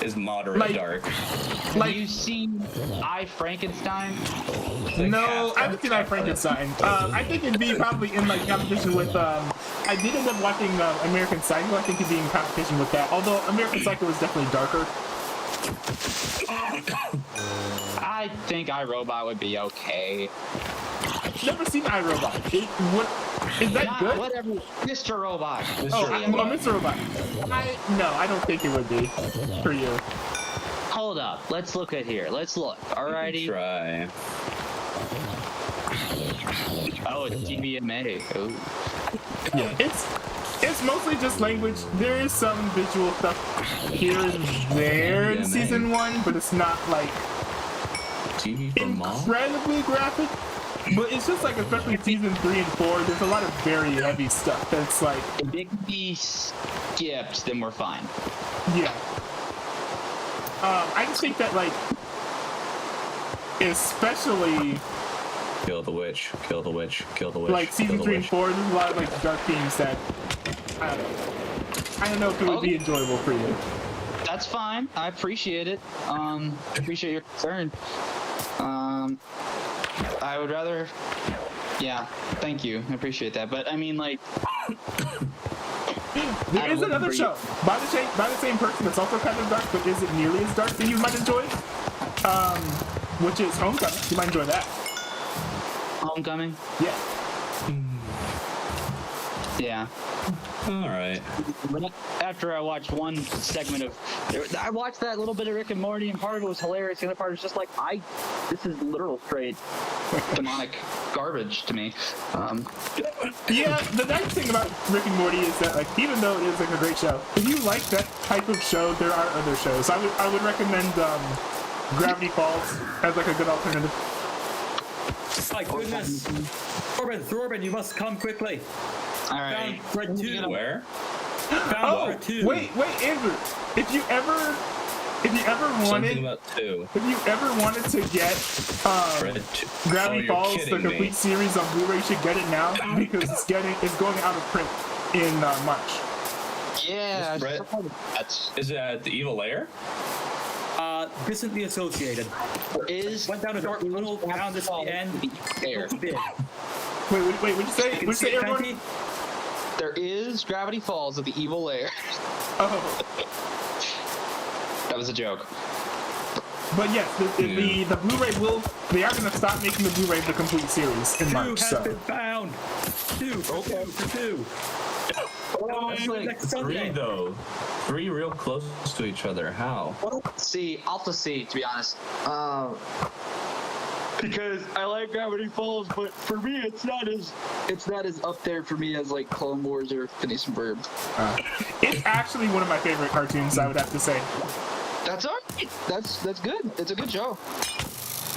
is moderate dark. Have you seen I, Frankenstein? No, I haven't seen I, Frankenstein. I think it'd be probably in like competition with, I did end up watching American Psycho. I think it'd be in competition with that. Although American Psycho is definitely darker. I think iRobot would be okay. never seen iRobot. Is that good? Whatever, Mr. Robot. Mr. Robot. I don't think it would be for you. Hold up. Let's look at here. Let's look. Alrighty. Try. Oh, it's TVMA. Oh. Yeah, it's mostly just language. There is some visual stuff here and there in season 1, but it's not like TV for mom? incredibly graphic. But it's just like, especially season 3 and 4, there's a lot of very heavy stuff that's like. If it can be skipped, then we're fine. Yeah. I just think that, like, especially. Kill the witch, kill the witch, kill the witch. Like season 3 and 4, there's a lot of like dark themes that I don't know if it would be enjoyable for you. That's fine. I appreciate it. Appreciate your concern. I would rather. Yeah, thank you. I appreciate that. But I mean, like. There is another show by the same person that's also kind of dark, but isn't nearly as dark that you might enjoy. Which is Homecoming. You might enjoy that. Homecoming? Yeah. Yeah. All right. After I watched one segment of, I watched that little bit of Rick and Morty, and part of it was hilarious. The other part was just like, this is literal straight demonic garbage to me. Yeah, the nice thing about Rick and Morty is that, like, even though it is like a great show, if you like that type of show, there are other shows. I would recommend Gravity Falls as like a good alternative. My goodness. Thorben, you must come quickly. All right. Fred 2. Where? Fred 2. Wait, Andrew. If you ever wanted, Something about 2. if you ever wanted to get Fred 2. Gravity Oh, you're Falls, the kidding complete me. series on Blu-ray, you should get it now because it's going out of print in March. Yeah. Brett, is it the Evil Lair? Distantly associated. Went down a dark tunnel, found this at the end. There. Wait, what'd you say? What'd you say, everyone? There is Gravity Falls of the Evil Lair. Oh. That was a joke. But yes, the Blu-ray they are going to stop making the Blu-ray the complete series in March. Two has been found. Two for two. Oh, it's like next 3 Sunday. though. 3 real close to each other. How? See, I'll have to see, to be honest. Because I like Gravity Falls, but for me, it's not as up there for me as like Clone Wars or Phineas and Ferb. It's actually one of my favorite cartoons, I would have to say. That's all right. That's good. It's a good show.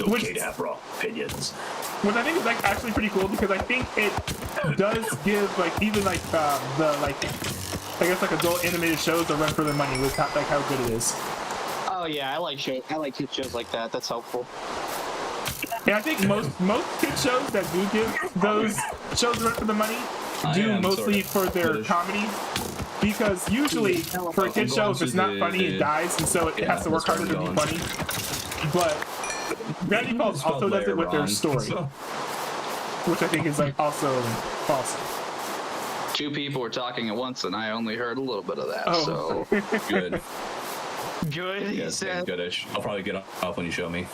Okay to have raw opinions. Which I think is like actually pretty cool because I think it does give like even like the like I guess like adult animated shows a run for their money with how good it is. Oh yeah, I like kid shows like that. That's helpful. And I think most kid shows that do give those shows a run for the money do mostly for their comedy. Because usually for a kid show, if it's not funny, it dies, and so it has to work harder to be funny. But Gravity Falls also does it with their story, which I think is like also awesome. Two people were talking at once, and I only heard a little bit of that. Oh. So Good. good. He Yes, said. goodish. I'll probably get off when you show me.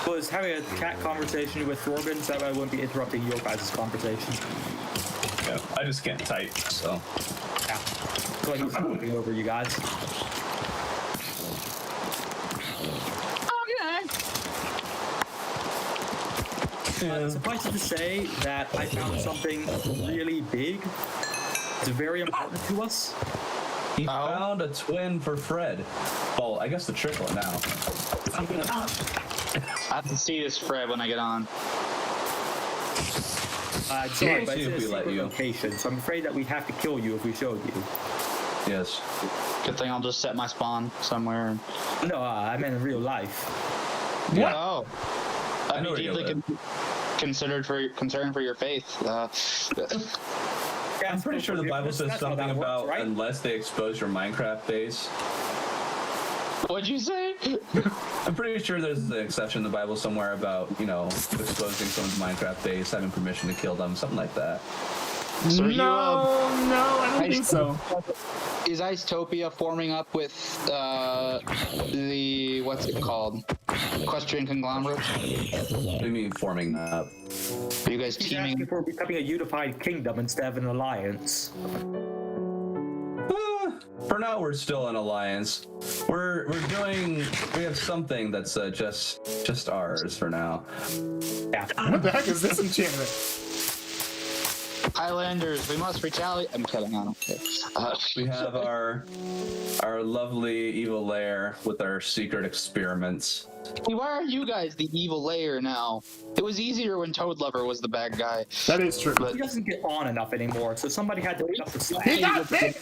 Was having a chat conversation with Thorben, so that way I wouldn't be interrupting your guys' conversation. Yeah, I just can't type, so. Yeah. So he's talking over you guys. Suffice it to say that I found something really big. It's very important to us. He found a twin for Fred. Well, I guess the triplet now. I have to see this Fred when I get on. Sorry, but see if it's we a let secret you. location, so I'm afraid that we have to kill you if we showed you. Yes. Good thing I'll just set my spawn somewhere. No, I meant in real life. What? Oh. I know I'd be where you deeply concerned for your faith. I'm pretty sure the Bible says That's how something that works, about right? unless they expose your Minecraft base. What'd you say? I'm pretty sure there's an exception in the Bible somewhere about, exposing someone's Minecraft base, having permission to kill them, something like that. So No, I don't think so. Is Icetopia forming up with the what's it called? Equestrian conglomerate? What do you mean forming up? Are you guys He's teaming? asking for becoming a unified kingdom instead of an alliance. For now, we're still an alliance. We have something that's just ours for now. Yeah. What the heck is this enchantment? Highlanders, we must retaliate. I'm kidding, I don't care. We have our lovely evil lair with our secret experiments. Hey, why are you guys the evil layer now? It was easier when Toad Lover was the bad guy. That is true. He doesn't get on enough anymore, so somebody had to pick up the slack. He got big!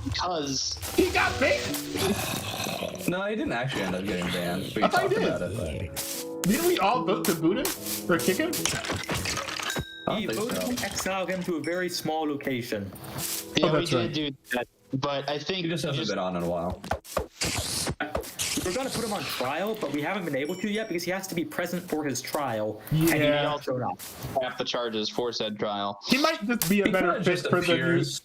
Because He got big! No, he didn't actually end up getting banned. We I thought he talked did. about it. Didn't we all vote to boot him? Or kick him? I He don't think voted so. to exile him to a very small location. yeah, we that's did right. do that. But I think He just hasn't been on in a while. We're gonna put him on trial, but we haven't been able to yet because he has to be present for his trial. And he Yeah. also not. half the charges for said trial. He might just be a He better kinda fit just for the new... appears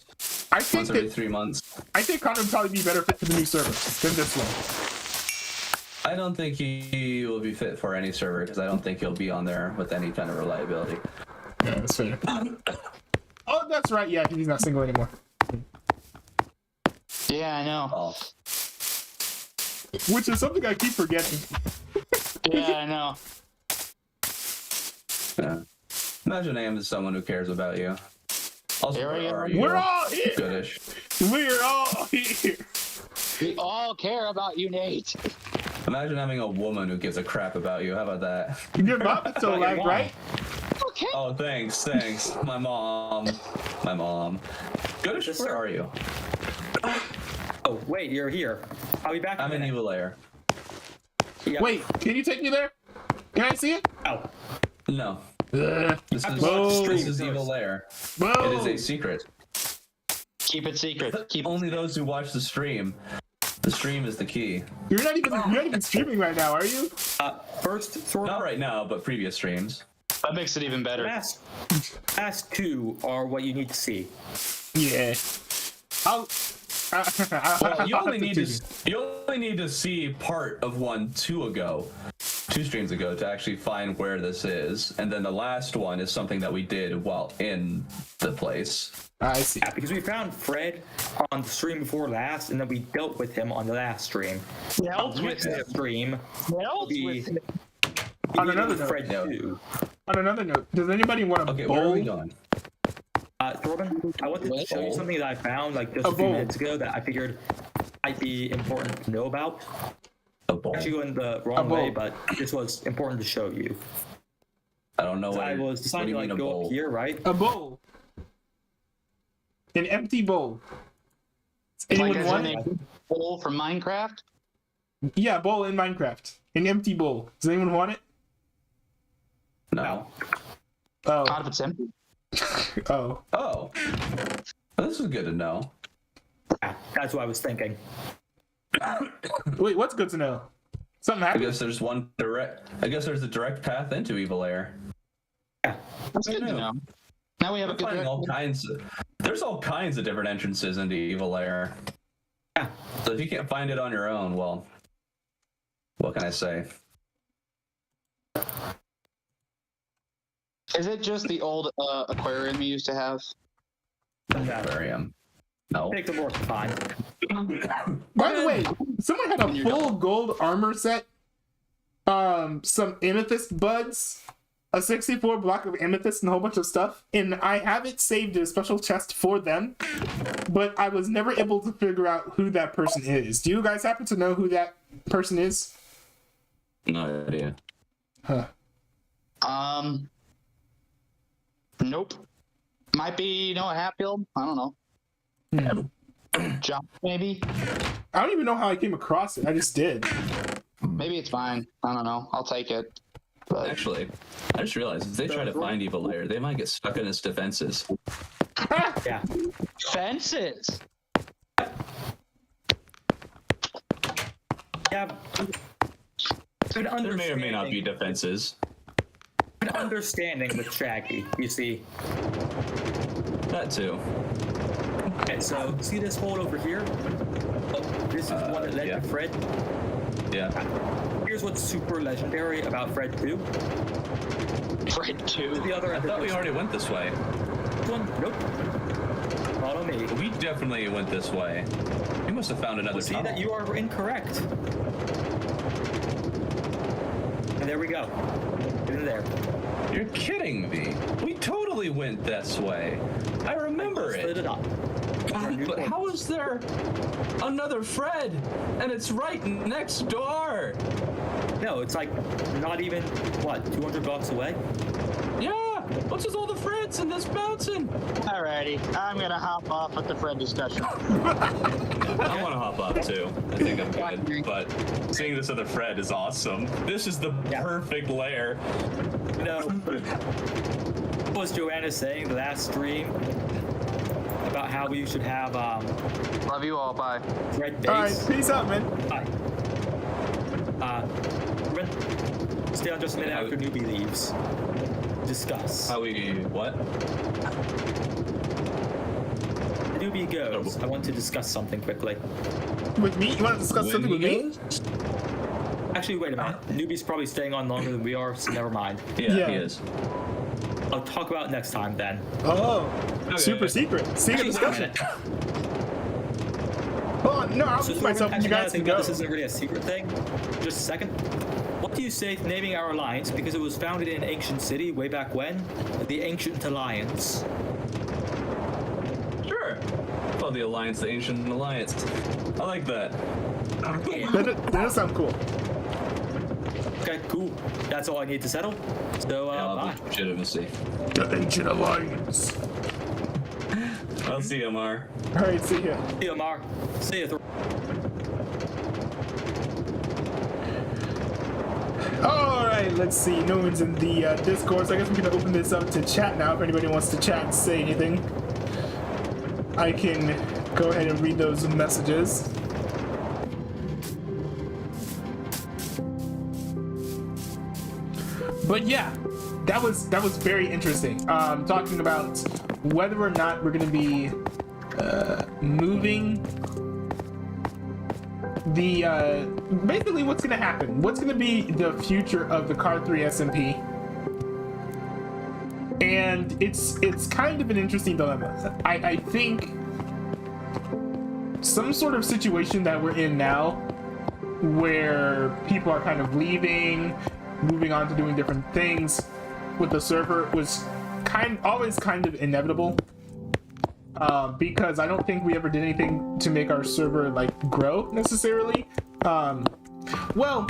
I think once every that 3 months. I think Connor would probably be better fit for the new server than this one. I don't think he will be fit for any server because I don't think he'll be on there with any kind of reliability. Yeah, that's fair. Oh, that's right. Yeah, he's not single anymore. Yeah, I know. Oh, Which is something I keep forgetting. Yeah, I know. yeah. Imagine Am is someone who cares about you. Also, Here we where go. are you? We're all here. Goodish. We're all here. We all care about you, Nate. Imagine having a woman who gives a crap about you. How about that? Your mom is so Your loud, mom. right? Okay. Oh, thanks. My mom. Goodish, Yes, where sir. are you? Oh, wait, you're here. I'll be back. I'm in Evil Lair. Yeah. Wait, can you take me there? Can I see it? Oh, No, Ugh. this Whoa. is Evil Lair. Whoa. It is a secret. Keep it secret. Keep Only those who watch the stream. The stream is the key. You're not even streaming right now, are you? first sort Not of right now, but previous streams. That makes it even better. last two are what you need to see. Yeah. I'll Well, you I'll only have need to to see part of 2 streams ago to actually find where this is, and then the last one is something that we did while in the place. I see. Yeah, because we found Fred on the stream before last, and then we dealt with him on the last stream. Dealt On with this him. stream, Dealt we with him. On we another with note, Fred Yeah. too. on another note, does anybody want to Okay, where are we bowl? going? Thorben, I wanted to show you something that I found like just A a few bowl. minutes ago that I figured might be important to know about. A bowl. Actually going the wrong bowl. way, but this was important to show you. I don't know So what. I was What do deciding you to mean like a go bowl? up here, right? A bowl. An empty bowl. Does Like anyone as want in it? a bowl from Minecraft? Yeah, bowl in Minecraft. An empty bowl. Does anyone want it? No. Oh. Not if it's empty. Oh. Oh. This is good to know. Yeah, that's what I was thinking. Wait, what's good to know? Something I happened? guess there's a direct path into Evil Lair. That's good to know. Now we have a We're good finding all kinds. There's all kinds of different entrances into Evil Lair. Yeah. So if you can't find it on your own, well, what can I say? Is it just the old aquarium you used to have? Aquarium. No. Take the more time. By the way, someone had a full gold armor set, some amethyst buds, a 64 block of amethyst, and a whole bunch of stuff. And I have it saved in a special chest for them, but I was never able to figure out who that person is. Do you guys happen to know who that person is? No idea. Huh. Nope. Might be Noah Hatfield. I don't know. John, maybe. I don't even know how I came across it. I just did. Maybe it's fine. I don't know. I'll take it. But Actually, I just realized if they try to find Evil Lair, they might get stuck in its defenses. Yeah. fences. Yeah. Good There may or may not be understanding. defenses. Good understanding with Shaggy, you see. That too. Okay, so see this hole over here? Oh, this is the one that led yeah. to Fred. Yeah. Here's what's super legendary about Fred 2. Fred 2. The other I thought we already went this way. one. Nope. Follow me. We definitely went this way. We must have found another See tunnel. that you are incorrect. And there we go. In there. You're kidding me. We totally went this way. I remember Split it. it up. God, but how is there another Fred? And it's right next door. No, it's like not even, what, 200 blocks away? Yeah. What's with all the Freds in this mountain? Alrighty, I'm gonna hop off with the Fred discussion. I want to hop up too. I think I'm good. But seeing this other Fred is awesome. This is the perfect lair. No. What was Joanna saying the last stream about how we should have Love you all. Bye. Fred All right, base? peace out, man. Hi. Ruben, stay on just a minute Yeah, after newbie leaves. Discuss. How we what? The newbie goes. I want to discuss something quickly. With me? You want to discuss something with me? Actually, wait a minute. The newbie's probably staying on longer than we are, so never mind. Yeah, Yeah. he is. I'll talk about it next time then. Oh, Okay. super secret. Secret Actually, wait a discussion. minute. Oh, no, I'll So mute Thorben, myself and you actually, now guys that I can think go. about this isn't really a secret thing. Just a second. What do you say to naming our alliance, because it was founded in an ancient city way back when, the Ancient Alliance? Sure. Call the Alliance the Ancient Alliance. I like that. That does sound cool. Okay, cool. That's all I need to settle. So, bye. Legitimacy. The Ancient Alliance. I'll see you, Mar. All right, see ya. See you, Mar. See you, All right, let's see. No one's in the Discord, so I guess we're gonna open this up to chat now. If anybody wants to chat and say anything, I can go ahead and read those messages. But yeah, that was very interesting. Talking about whether or not we're gonna be moving the basically what's gonna happen. What's gonna be the future of the Carr 3 SMP? And it's kind of an interesting dilemma. I think some sort of situation that we're in now, where people are kind of leaving, moving on to doing different things with the server, was always kind of inevitable. Because I don't think we ever did anything to make our server like grow necessarily. Well,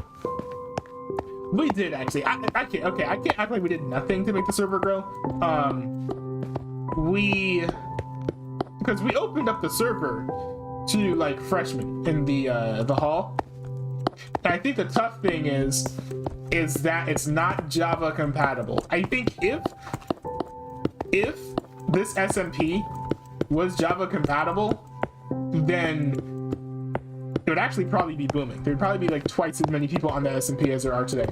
we did actually. I can't act like we did nothing to make the server grow. Because we opened up the server to like freshmen in the hall. And I think the tough thing is that it's not Java compatible. I think if this SMP was Java compatible, then it would actually probably be booming. There would probably be like twice as many people on the SMP as there are today.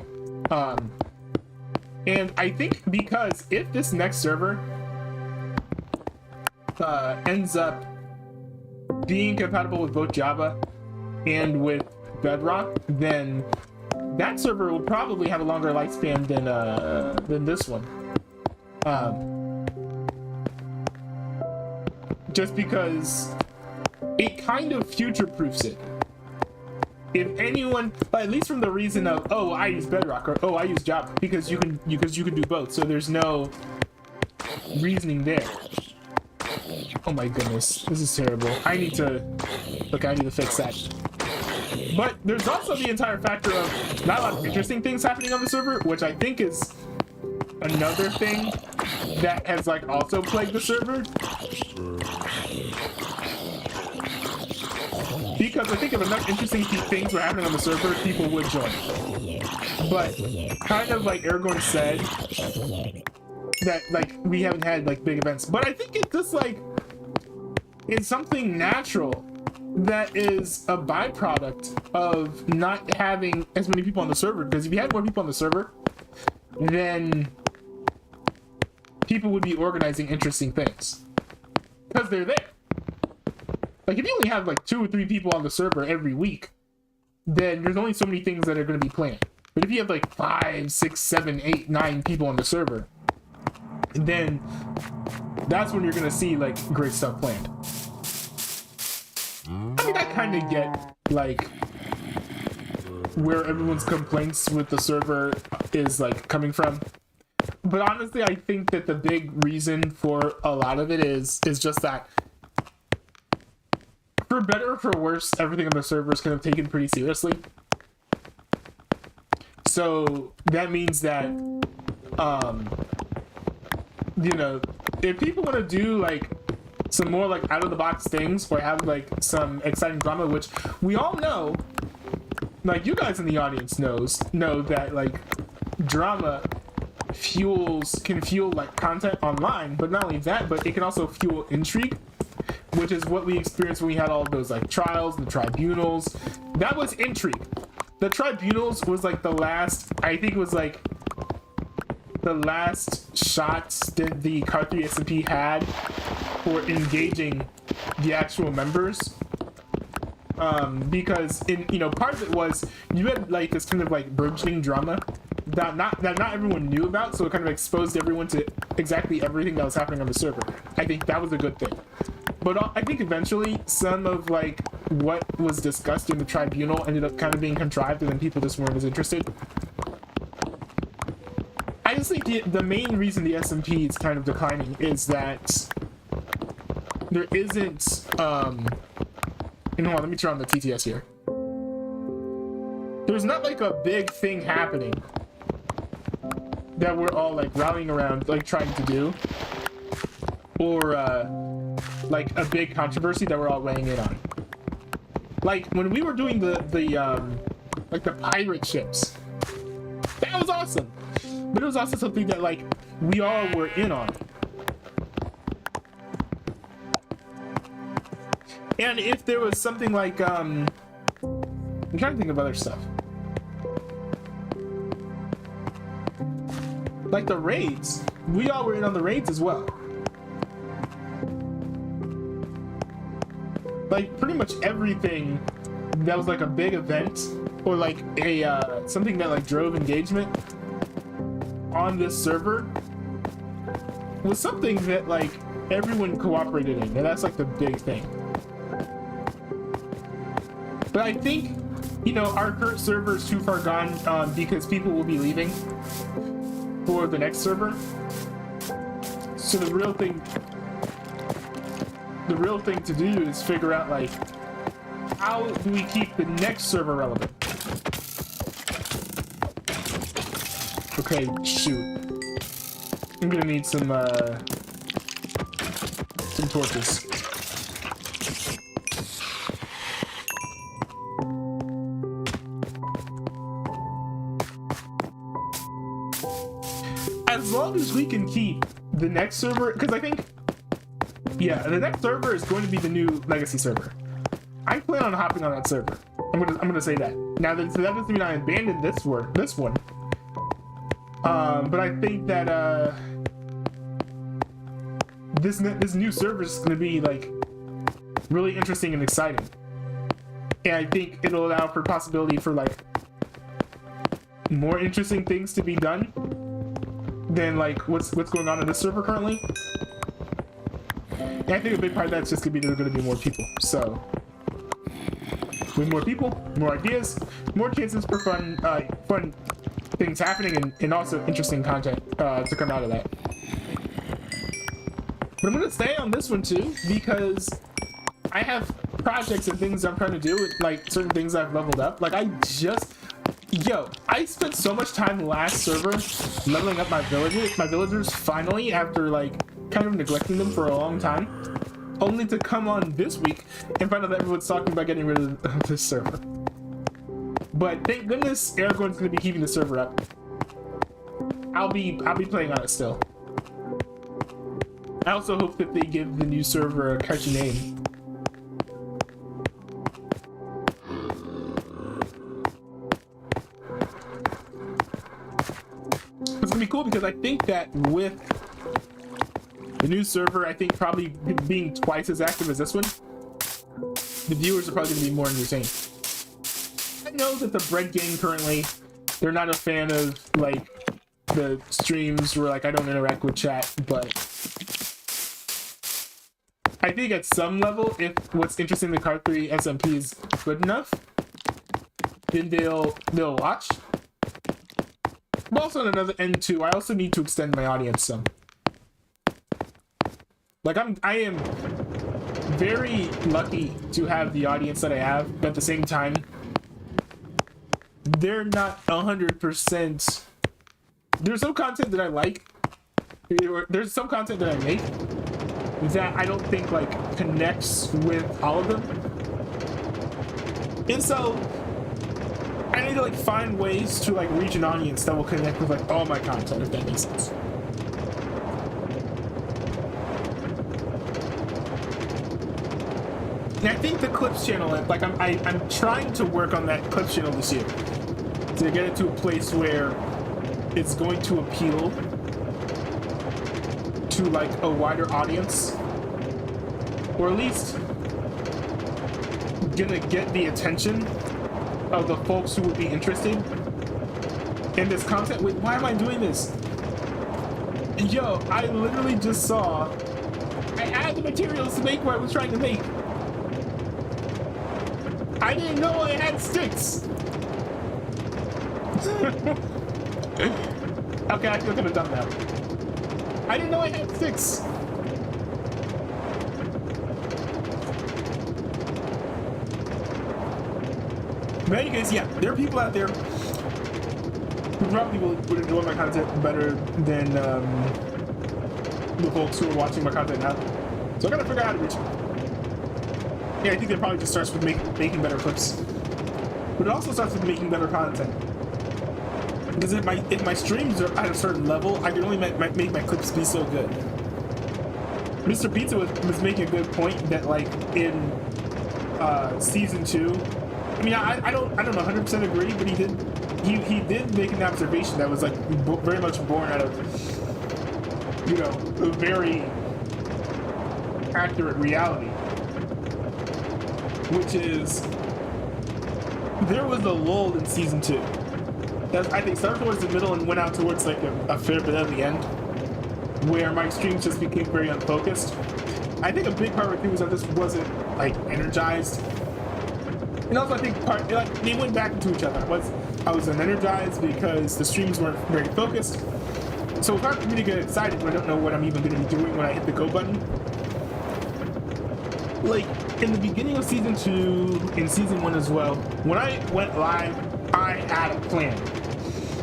And I think because if this next server ends up being compatible with both Java and with Bedrock, then that server will probably have a longer lifespan than this one. Just because it kind of future-proofs it. If anyone, at least from the reason of, oh, I use Bedrock, or oh, I use Java, because you can do both, so there's no reasoning there. Oh my goodness, this is terrible. I need to fix that. But there's also the entire factor of not a lot of interesting things happening on the server, which I think is another thing that has like also plagued the server. Because I think if enough interesting things were happening on the server, people would join. But kind of like Aragorn said, that like we haven't had like big events. But I think it's just like it's something natural that is a byproduct of not having as many people on the server. Because if you had more people on the server, then people would be organizing interesting things because they're there. Like, if you only have like 2 or 3 people on the server every week, then there's only so many things that are going to be planned. But if you have like 5, 6, 7, 8, 9 people on the server, then that's when you're going to see like great stuff planned. I mean, I kind of get like where everyone's complaints with the server is like coming from. But honestly, I think that the big reason for a lot of it is just that, for better or for worse, everything on the server is kind of taken pretty seriously. So that means that, you know, if people want to do like some more like out of the box things or have like some exciting drama, which we all know, like you guys in the audience know that like drama can fuel like content online, but not only that, but it can also fuel intrigue, which is what we experienced when we had all of those like trials, the tribunals. That was intrigue. The tribunals was like the last, I think it was like the last shots that the Carr 3 SMP had for engaging the actual members. Because part of it was you had like this kind of like burgeoning drama that not everyone knew about, so it kind of exposed everyone to exactly everything that was happening on the server. I think that was a good thing. But I think eventually some of like what was discussed in the tribunal ended up kind of being contrived, and then people just weren't as interested. I just think the main reason the SMP is kind of declining is that there isn't hold on, let me turn on the TTS here. There's not like a big thing happening that we're all like rallying around, like trying to do, or like a big controversy that we're all weighing in on. Like when we were doing the pirate ships, that was awesome, but it was also something that like we all were in on. And if there was something like I'm trying to think of other stuff, like the raids, we all were in on the raids as well. Like pretty much everything that was like a big event or like a something that like drove engagement on this server was something that like everyone cooperated in, and that's like the big thing. But I think, our current server is too far gone because people will be leaving for the next server. So the real thing to do is figure out like, how do we keep the next server relevant? Okay, shoot. I'm gonna need some torches. As long as we can keep the next server, because I think, the next server is going to be the new legacy server. I plan on hopping on that server. I'm gonna say that. Now that doesn't mean I abandoned this one. But I think that this new server is gonna be like really interesting and exciting, and I think it'll allow for possibility for like more interesting things to be done than like what's going on in this server currently. And I think a big part of that's just gonna be there's gonna be more people. So with more people, more ideas, more chances for fun things happening, and also interesting content to come out of that. But I'm gonna stay on this one too because I have projects and things I'm trying to do, like certain things I've leveled up. Like I spent so much time last server leveling up my villagers finally, after like kind of neglecting them for a long time, only to come on this week and find out that everyone's talking about getting rid of this server. But thank goodness Aragorn's gonna be keeping the server up. I'll be playing on it still. I also hope that they give the new server a catchy name. It's gonna be cool because I think that with the new server, I think probably being twice as active as this one, the viewers are probably going to be more entertained. I know that the Bread Gang currently, they're not a fan of like the streams where like I don't interact with chat, but I think at some level, if what's interesting in the Carr 3 SMP is good enough, then they'll watch. But also on another end too, I also need to extend my audience some. Like I am very lucky to have the audience that I have, but at the same time, they're not 100%. There's some content that I like. There's some content that I make that I don't think like connects with all of them. And so I need to like find ways to like reach an audience that will connect with like all my content, if that makes sense. And I think the Clips channel, like I'm trying to work on that Clips channel this year to get it to a place where it's going to appeal to like a wider audience, or at least gonna get the attention of the folks who would be interested in this content. Wait, why am I doing this? Yo, I literally just saw I had the materials to make what I was trying to make. I didn't know I had sticks. Okay, I feel kind of dumb now. I didn't know I had sticks. But in any case, yeah, there are people out there who probably would enjoy my content better than the folks who are watching my content now. So I gotta figure out how to reach them. Yeah, I think it probably just starts with making better clips. But it also starts with making better content. Because if my streams are at a certain level, I can only make my clips be so good. Mr. Pizza was making a good point that like in season 2, I mean I don't 100% agree, but he did make an observation that was like very much born out of, you know, a very accurate reality, which is there was a lull in season 2. I think started towards the middle and went out towards like a fair bit of the end, where my streams just became very unfocused. I think a big part of it was I just wasn't like energized, and also I think like they went back into each other. I was unenergized because the streams weren't very focused, so it's hard for me to get excited when I don't know what I'm even going to be doing when I hit the go button. Like in the beginning of season 2, in season 1 as well, when I went live, I had a plan.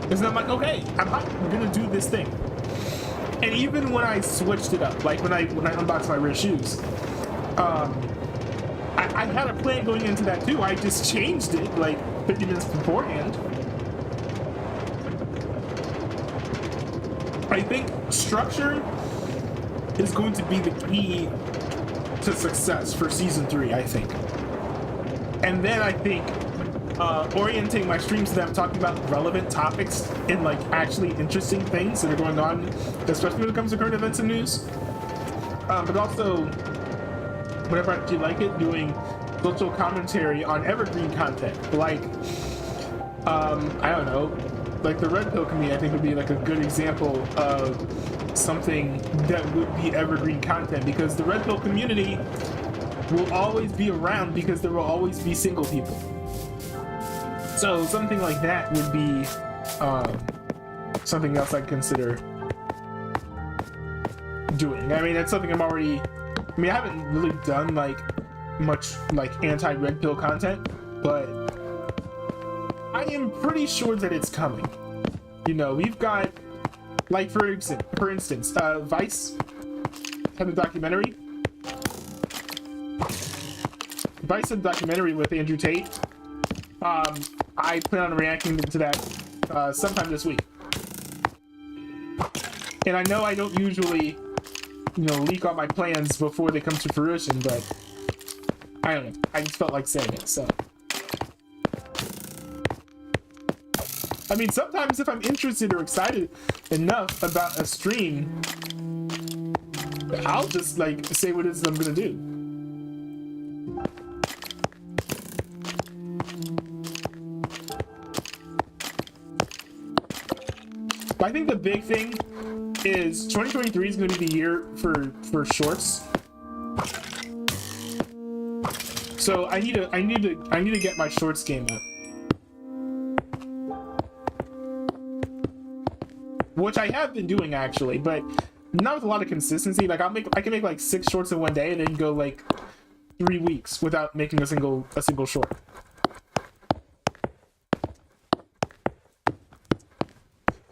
And so I'm like, okay, I'm gonna do this thing. And even when I switched it up, like when I unboxed my rear shoes, I had a plan going into that too. I just changed it like 50 minutes beforehand. I think structure is going to be the key to success for season 3, I think. And then I think orienting my streams so that I'm talking about relevant topics and like actually interesting things that are going on, especially when it comes to current events and news. But also, whenever I feel like it, doing social commentary on evergreen content. Like, I don't know, like the Red Pill community I think would be like a good example of something that would be evergreen content, because the Red Pill community will always be around because there will always be single people. So something like that would be something else I'd consider doing. I mean, that's something I'm already, I mean, I haven't really done like much like anti-red pill content, but I am pretty sure that it's coming. You know, we've got, like for instance, Vice had a documentary. Vice had a documentary with Andrew Tate. I plan on reacting to that sometime this week. And I know I don't usually, you know, leak all my plans before they come to fruition, but I don't know. I just felt like saying it, so. I mean, sometimes if I'm interested or excited enough about a stream, I'll just like say what it is I'm gonna do. But I think the big thing is 2023 is going to be the year for shorts. So I need to get my shorts game up, which I have been doing actually, but not with a lot of consistency. Like I can make like 6 shorts in one day and then go like 3 weeks without making a single short.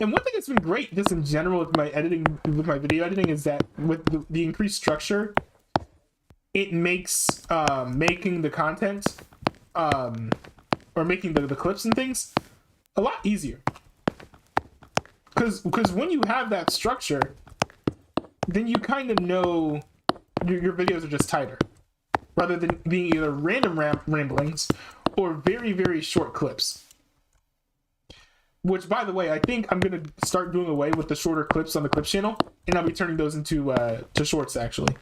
And one thing that's been great just in general with my editing, with my video editing, is that with the increased structure, it makes making the content or making the clips and things a lot easier. Because when you have that structure, then you kind of know your videos are just tighter, rather than being either random ramblings or very, very short clips. Which, by the way, I think I'm going to start doing away with the shorter clips on the Clips channel, and I'll be turning those into to shorts, actually.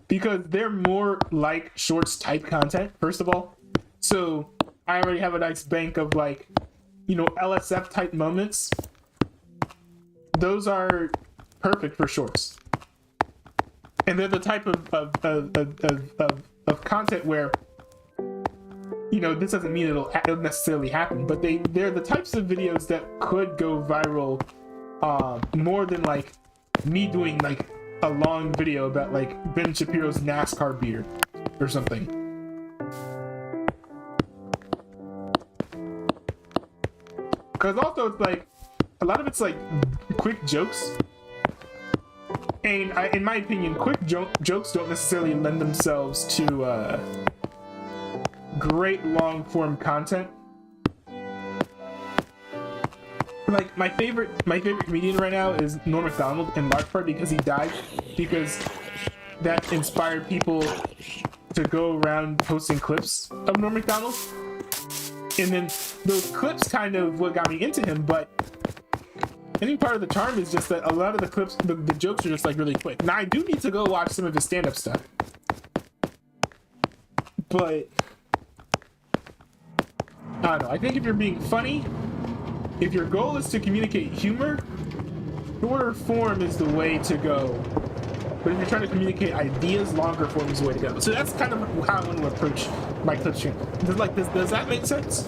Because they're more like shorts type content, first of all. So I already have a nice bank of, like, you know, LSF type moments. Those are perfect for shorts. And they're the type of content where, you know, this doesn't mean it'll necessarily happen, but they're the types of videos that could go viral more than like me doing like a long video about like Ben Shapiro's NASCAR beard or something. Because also it's like a lot of it's like quick jokes. And in my opinion, quick jokes don't necessarily lend themselves to great long-form content. Like my favorite comedian right now is Norm Macdonald, in large part because he died, because that inspired people to go around posting clips of Norm Macdonald. And then those clips kind of what got me into him, but I think part of the charm is just that a lot of the clips, the jokes are just like really quick. Now I do need to go watch some of his stand-up stuff, but I don't know. I think if you're being funny, if your goal is to communicate humor, shorter form is the way to go. But if you're trying to communicate ideas, longer form is the way to go. So that's kind of how I want to approach my clip stream. Does that make sense?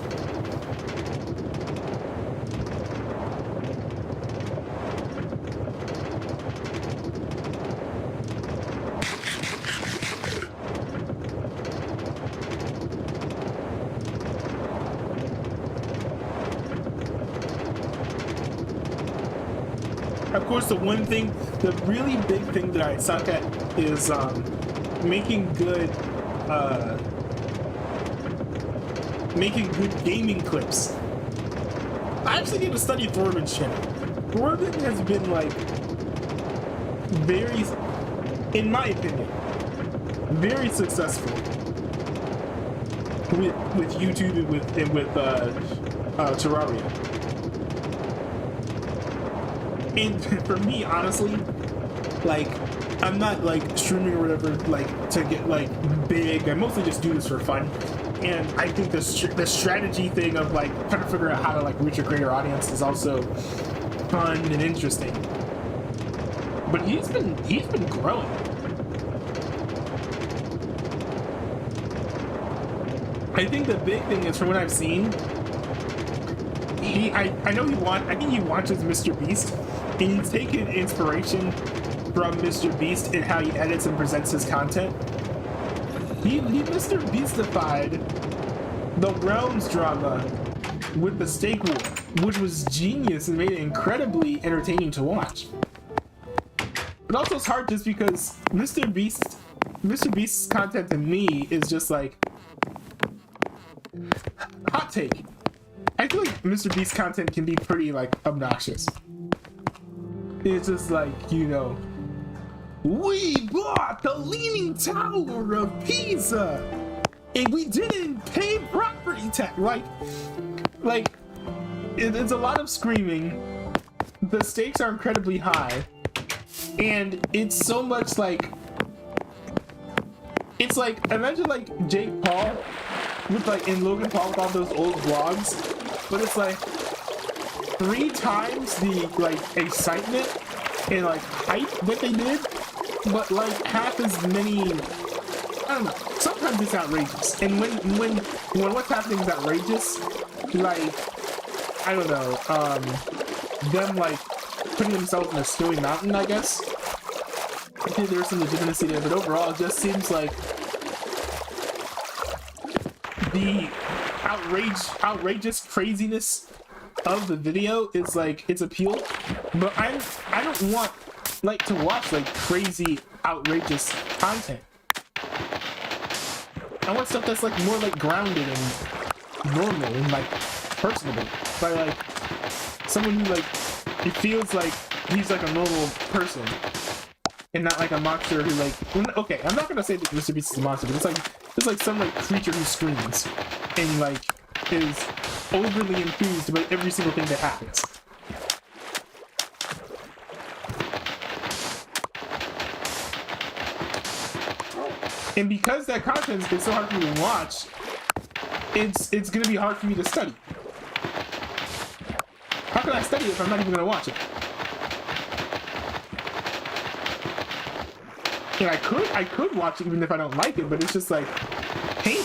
Of course, the really big thing that I suck at is making good gaming clips. I actually need to study Thorman's channel. Thorman has been like very, in my opinion, very successful with YouTube and with Terraria. And for me, honestly, like, I'm not like streaming or whatever like to get like big. I mostly just do this for fun. And I think the strategy thing of like trying to figure out how to like reach a greater audience is also fun and interesting. But he's been growing. I think the big thing is, from what I've seen, I think he watches Mr. Beast. And he's taken inspiration from Mr. Beast in how he edits and presents his content. He Mr. Beastified the Realms drama with the Steak War, which was genius and made it incredibly entertaining to watch. But also it's hard just because Mr. Beast's content to me is just like hot take. I feel like Mr. Beast's content can be pretty like obnoxious. It's just like, you know, we bought the Leaning Tower of Pisa and we didn't pay property tax. Like it's a lot of screaming. The stakes are incredibly high, and it's so much like, it's like, imagine like Jake Paul with like in Logan Paul with all those old vlogs, but it's like 3 times the like excitement and like hype that they did, but like half as many. I don't know. Sometimes it's outrageous, and when what's happening is outrageous, like I don't know, them like putting themselves in a snowy mountain, I guess. I think there's some legitimacy there, but overall, it just seems like the outrageous craziness of the video is like its appeal, but I don't want like to watch like crazy outrageous content. I want stuff that's like more like grounded and normal and like personable by like someone who like it feels like he's like a normal person and not like a monster who like, okay, I'm not gonna say that Mr. Beast is a monster, but it's like some like creature who screams and like is overly enthused about every single thing that happens. And because that content has been so hard for me to watch, it's gonna be hard for me to study. How can I study if I'm not even gonna watch it? And I could watch it even if I don't like it, but it's just like, hey,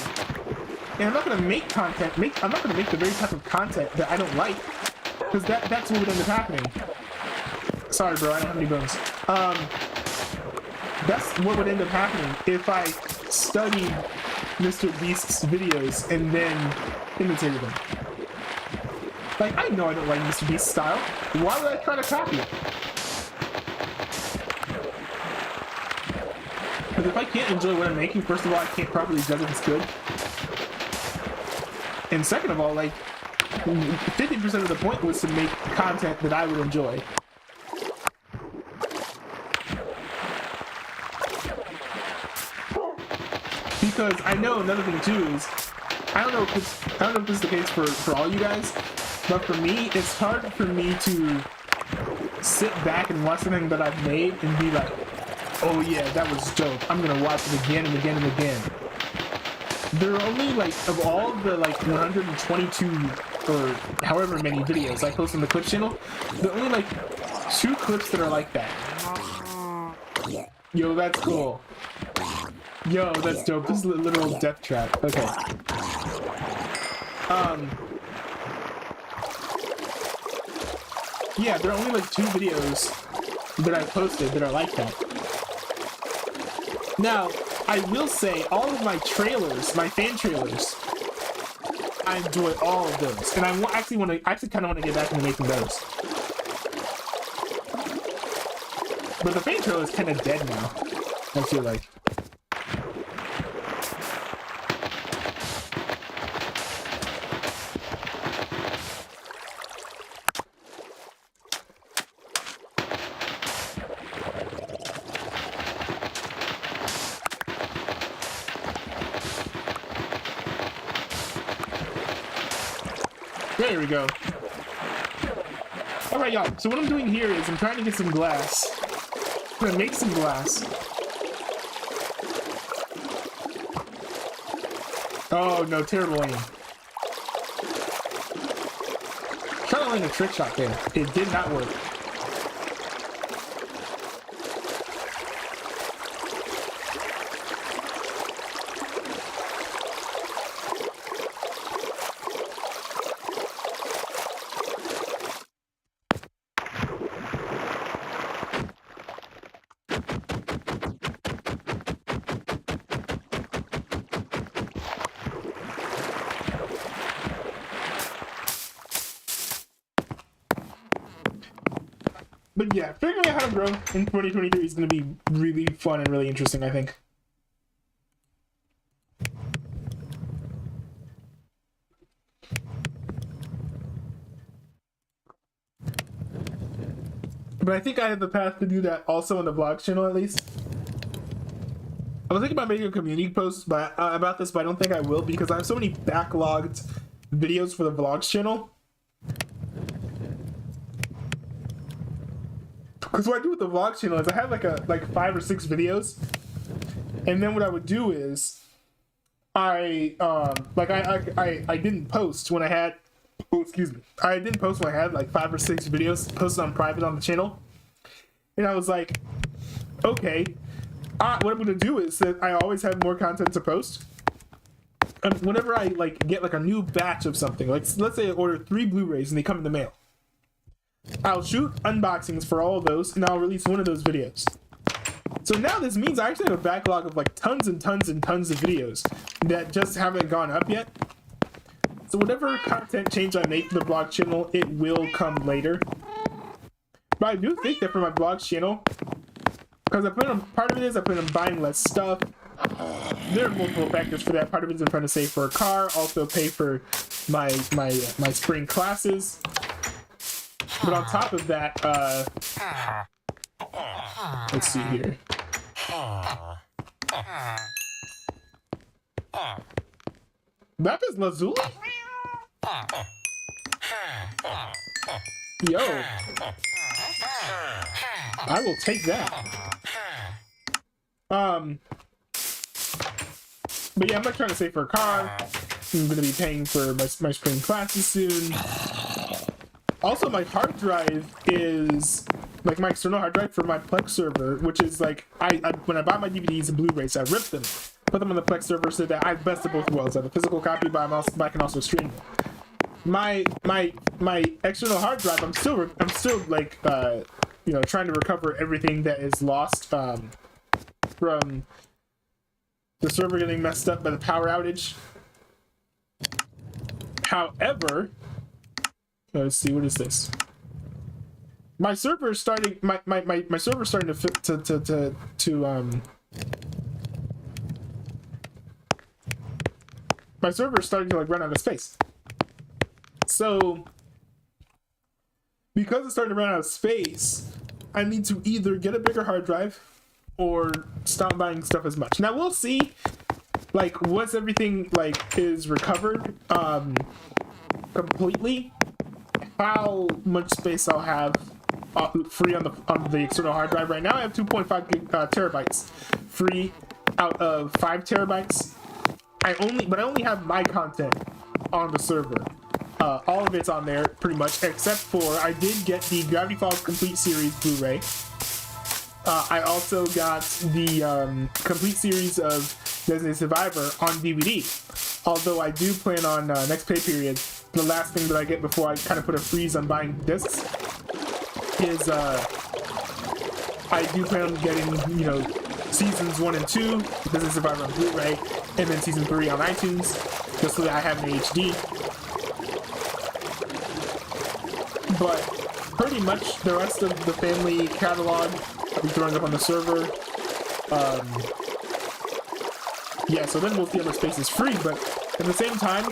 and I'm not gonna make content. I'm not gonna make the very type of content that I don't like, because that's what would end up happening. Sorry, bro, I don't have any bones. That's what would end up happening if I studied Mr. Beast's videos and then imitated them. Like, I know I don't like Mr. Beast's style. Why would I try to copy it? Because if I can't enjoy what I'm making, first of all, I can't properly judge if it's good. And second of all, like, 50% of the point was to make content that I would enjoy. Because I know another thing too is, I don't know if this is the case for all you guys, but for me, it's hard for me to sit back and watch something that I've made and be like, oh yeah, that was dope, I'm gonna watch it again and again and again. There are only like, of all the like 122 or however many videos I post on the Clips channel, there are only like 2 clips that are like that. Yo, that's cool. Yo, that's dope. This is a literal death trap. Okay. Yeah, there are only like 2 videos that I posted that are like that. Now, I will say all of my trailers, my fan trailers, I enjoy all of those, and I actually kind of want to get back into making those. But the fan trailer is kind of dead now, I feel like. There we go. Alright, y'all. So what I'm doing here is I'm trying to get some glass. I'm gonna make some glass. Oh, no. Terrible aim. Trying to land a trick shot there. It did not work. But yeah, figuring out how to grow in 2023 is going to be really fun and really interesting, I think. But I think I have the path to do that also on the vlog channel, at least. I was thinking about making a community post about this, but I don't think I will because I have so many backlogged videos for the vlogs channel. Because what I do with the vlog channel is I have like 5 or 6 videos, and then what I would do is I didn't post when I had, I didn't post when I had like 5 or 6 videos posted on private on the channel, and I was like, okay, what I'm gonna do is that I always have more content to post. And whenever I like get like a new batch of something, like let's say I order 3 Blu-rays and they come in the mail, I'll shoot unboxings for all of those, and I'll release one of those videos. So now this means I actually have a backlog of like tons and tons and tons of videos that just haven't gone up yet. So whatever content change I make to the blog channel, it will come later. But I do think that for my blog channel, because I plan on, part of it is I plan on buying less stuff. There are multiple factors for that. Part of it is I'm trying to save for a car, also pay for my spring classes. But on top of that, let's see here. Lapis Lazuli? Yo. I will take that. But yeah, I'm not trying to save for a car. I'm going to be paying for my spring classes soon. Also, my hard drive is like my external hard drive for my Plex server, which is like when I buy my DVDs and Blu-rays, I rip them, put them on the Plex server so that I have best of both worlds. I have a physical copy, but I can also stream them. My external hard drive, I'm still like trying to recover everything that is lost from the server getting messed up by the power outage. However, let's see, what is this? My server is starting. My server is starting to fit my server is starting to like run out of space. So, because it's starting to run out of space, I need to either get a bigger hard drive or stop buying stuff as much. Now we'll see, like, once everything like is recovered completely, how much space I'll have free on the external hard drive. Right now I have 2.5 terabytes free out of 5 terabytes. I only have my content on the server. All of it's on there pretty much, except for I did get the Gravity Falls Complete Series Blu-ray. I also got the complete series of Designated Survivor on DVD. Although I do plan on next pay period, the last thing that I get before I kind of put a freeze on buying discs is I do plan on getting, seasons 1 and 2, Designated Survivor on Blu-ray, and then season 3 on iTunes, just so that I have an HD. But pretty much the rest of the family catalog I'll be throwing up on the server. Yeah, so then we'll see how much space is free, but at the same time,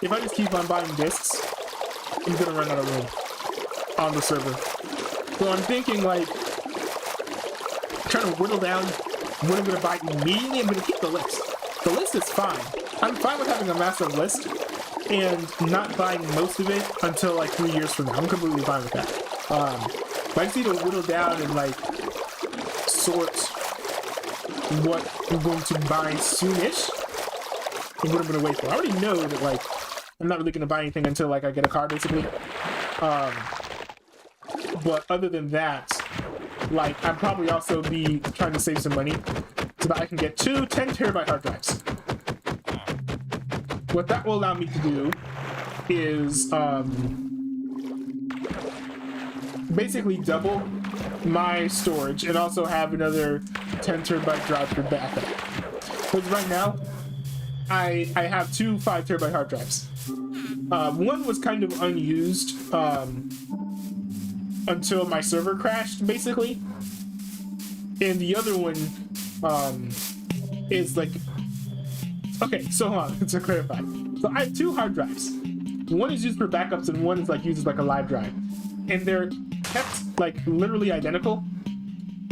if I just keep on buying discs, I'm gonna run out of room on the server. So I'm thinking, like, trying to whittle down what I'm gonna buy immediately. I'm gonna keep the list. The list is fine. I'm fine with having a massive list and not buying most of it until like 3 years from now. I'm completely fine with that. But I just need to whittle down and like sort what I'm going to buy soonish and what I'm going to wait for. I already know that like I'm not really going to buy anything until like I get a car, basically. But other than that, like I'll probably also be trying to save some money so that I can get 2 10 terabyte hard drives. What that will allow me to do is basically double my storage and also have another 10 terabyte drive for backup. Because right now, I have 2 5 terabyte hard drives. One was kind of unused until my server crashed, basically. And the other one is like... Okay, so hold on, to clarify. So I have 2 hard drives. One is used for backups and one is like used as like a live drive. And they're kept like literally identical.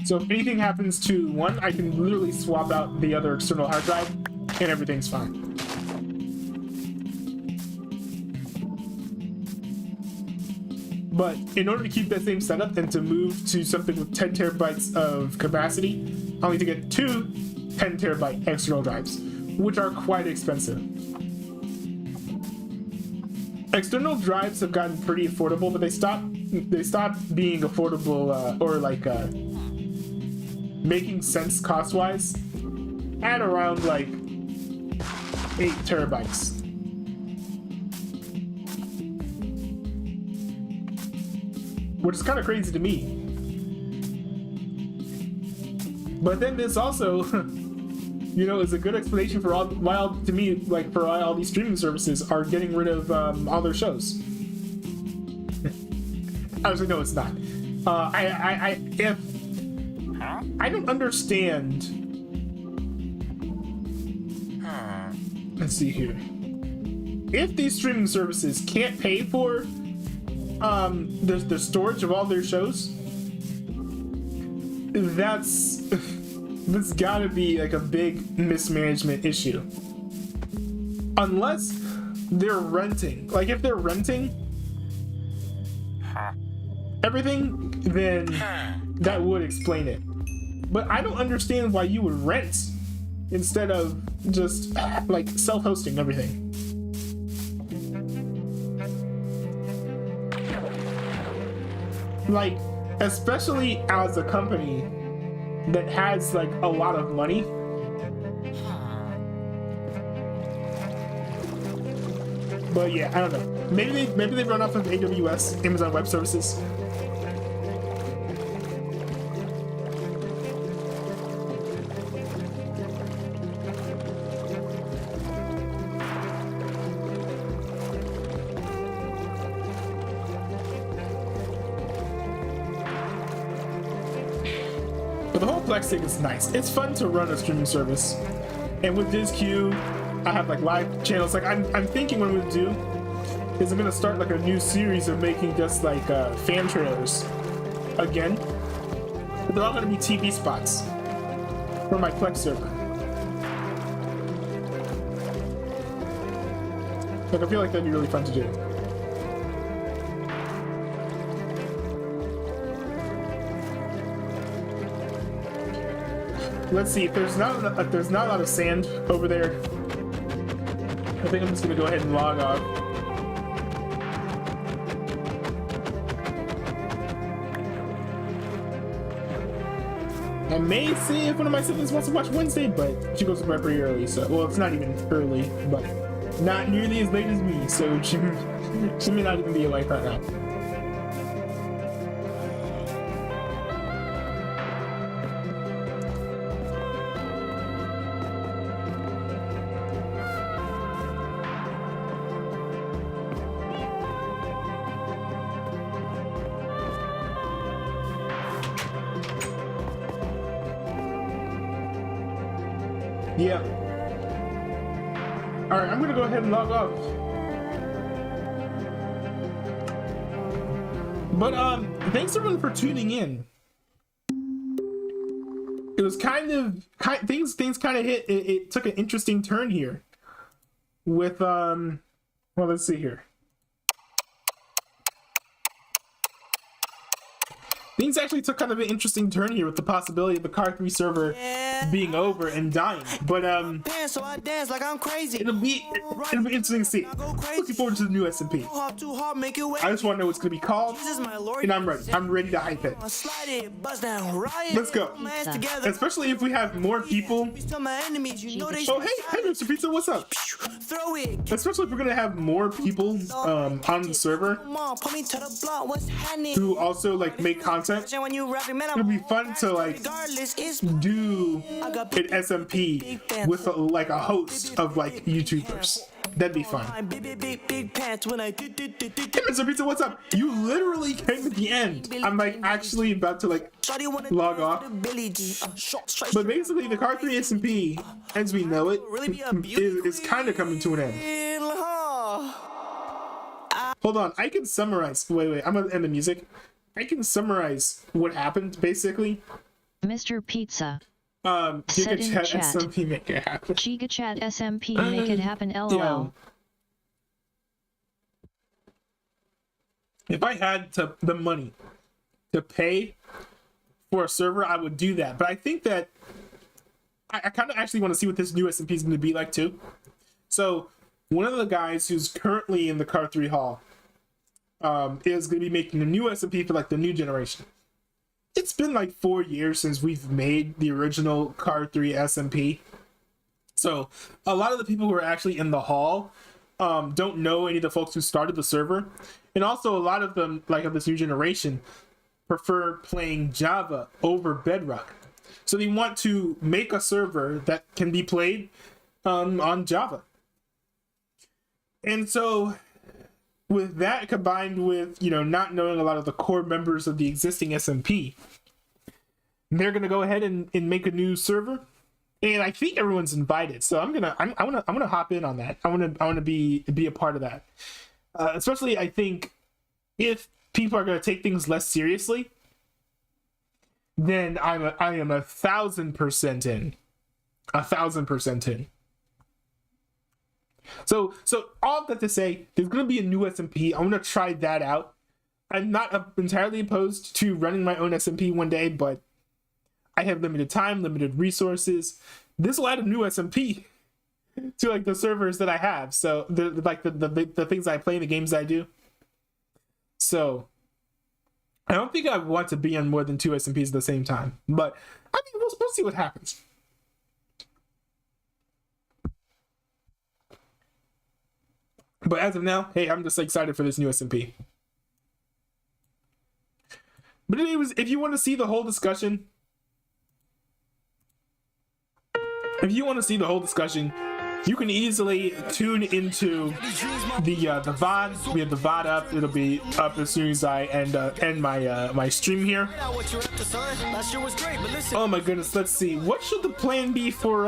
So if anything happens to one, I can literally swap out the other external hard drive and everything's fine. But in order to keep that same setup and to move to something with 10 terabytes of capacity, I'll need to get 2 10 terabyte external drives, which are quite expensive. External drives have gotten pretty affordable, but they stopped being affordable or like making sense cost-wise at around like 8 terabytes. Which is kind of crazy to me. But then this also, you know, is a good explanation for why all these streaming services are getting rid of all their shows. Actually, no, it's not. I don't understand. Let's see here. If these streaming services can't pay for the storage of all their shows, that's gotta be like a big mismanagement issue. Unless they're renting. Like if they're renting everything, then that would explain it. But I don't understand why you would rent instead of just like self-hosting everything. Like, especially as a company that has like a lot of money. But yeah, I don't know. Maybe they run off of AWS, Amazon Web Services. But the whole Plex thing is nice. It's fun to run a streaming service. And with DizQ, I have like live channels. Like I'm thinking what I'm gonna do is I'm gonna start like a new series of making just like fan trailers again. But they're all gonna be TV spots for my Plex server. Like I feel like that'd be really fun to do. Let's see if there's not a lot of sand over there. I think I'm just gonna go ahead and log off. I may see if one of my siblings wants to watch Wednesday, but she goes to bed pretty early, so well, it's not even early, but not nearly as late as me, so she may not even be awake right now. Yeah. Alright, I'm gonna go ahead and log off. But thanks everyone for tuning in. It was things kind of hit. It took an interesting turn here. With well, let's see here. Things actually took kind of an interesting turn here with the possibility of the Carr 3 server being over and dying. But it'll be interesting to see. Looking forward to the new SMP. I just want to know what's gonna be called, and I'm ready. I'm ready to hype it. Let's go. Especially if we have more people. Oh hey, Mr. Pizza, what's up? Especially if we're gonna have more people on the server who also like make content. It'll be fun to like do an SMP with like a host of like YouTubers. That'd be fun. Hey Mr. Pizza, what's up? You literally came at the end. I'm like actually about to like log off. But basically the Carr 3 SMP, as we know it, is kind of coming to an end. Hold on, I can summarize. Wait, I'm gonna end the music. I can summarize what happened, basically. Mr. Pizza. Giga Chat SMP make it happen. Giga Chat SMP make it happen, lol. Yeah. If I had the money to pay for a server, I would do that. But I think that I kind of actually want to see what this new SMP is going to be like too. So one of the guys who's currently in the Carr 3 Hall is going to be making a new SMP for like the new generation. It's been like 4 years since we've made the original Carr 3 SMP. So a lot of the people who are actually in the hall don't know any of the folks who started the server. And also a lot of them, like of this new generation, prefer playing Java over Bedrock. So they want to make a server that can be played on Java. And so with that combined with, you know, not knowing a lot of the core members of the existing SMP, they're going to go ahead and make a new server. And I think everyone's invited. So I'm gonna hop in on that. I want to be a part of that. Especially I think if people are going to take things less seriously, then I am 1,000% in. 1,000% in. So all of that to say, there's going to be a new SMP. I want to try that out. I'm not entirely opposed to running my own SMP one day, but I have limited time, limited resources. This will add a new SMP to like the servers that I have. So the things I play, the games I do. So I don't think I want to be on more than 2 SMPs at the same time, but I mean, we'll see what happens. But as of now, hey, I'm just excited for this new SMP. But anyways, if you want to see the whole discussion, you can easily tune into the VOD. We have the VOD up. It'll be up as soon as I end my stream here. Oh my goodness, let's see. What should the plan be for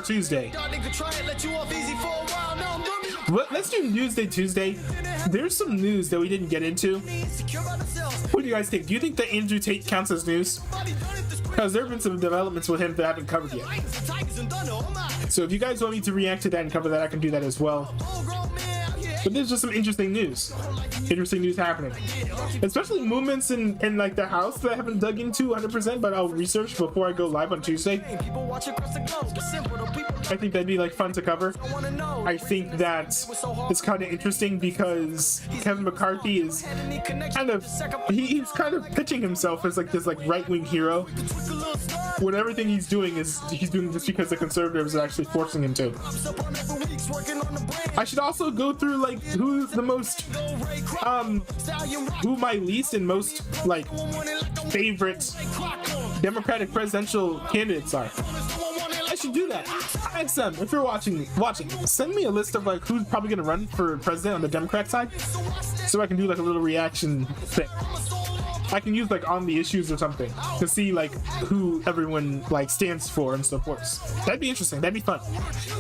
Tuesday? Let's do Newsday Tuesday. There's some news that we didn't get into. What do you guys think? Do you think that Andrew Tate counts as news? Because there have been some developments with him that I haven't covered yet. So if you guys want me to react to that and cover that, I can do that as well. But there's just some interesting news. Interesting news happening. Especially movements in like the house that I haven't dug into 100%, but I'll research before I go live on Tuesday. I think that'd be like fun to cover. I think that it's kind of interesting because Kevin McCarthy is kind of he's kind of pitching himself as like this like right-wing hero when everything he's doing just because the conservatives are actually forcing him to. I should also go through like who's the most who my least and most like favorite Democratic presidential candidates are. I should do that. IXM, if you're watching, send me a list of like who's probably gonna run for president on the Democrat side, so I can do like a little reaction thing. I can use like on the issues or something to see like who everyone like stands for and so forth. That'd be interesting. That'd be fun.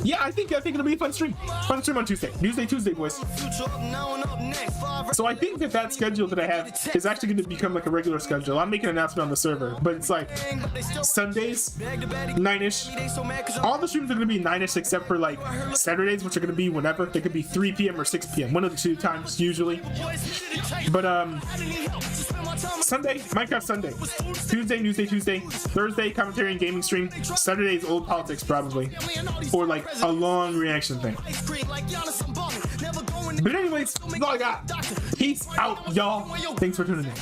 Yeah, I think it'll be a fun stream. Fun stream on Tuesday. Newsday Tuesday, boys. So I think that schedule that I have is actually going to become like a regular schedule. I'm making an announcement on the server, but it's like Sundays, 9ish. All the streams are going to be 9ish except for like Saturdays, which are going to be whenever. They could be 3 p.m. or 6 p.m. One of the two times usually. But Sunday, Minecraft Sunday. Tuesday, Newsday Tuesday. Thursday, commentary and gaming stream. Saturday's old politics probably. Or like a long reaction thing. But anyways, that's all I got. Peace out, y'all. Thanks for tuning in.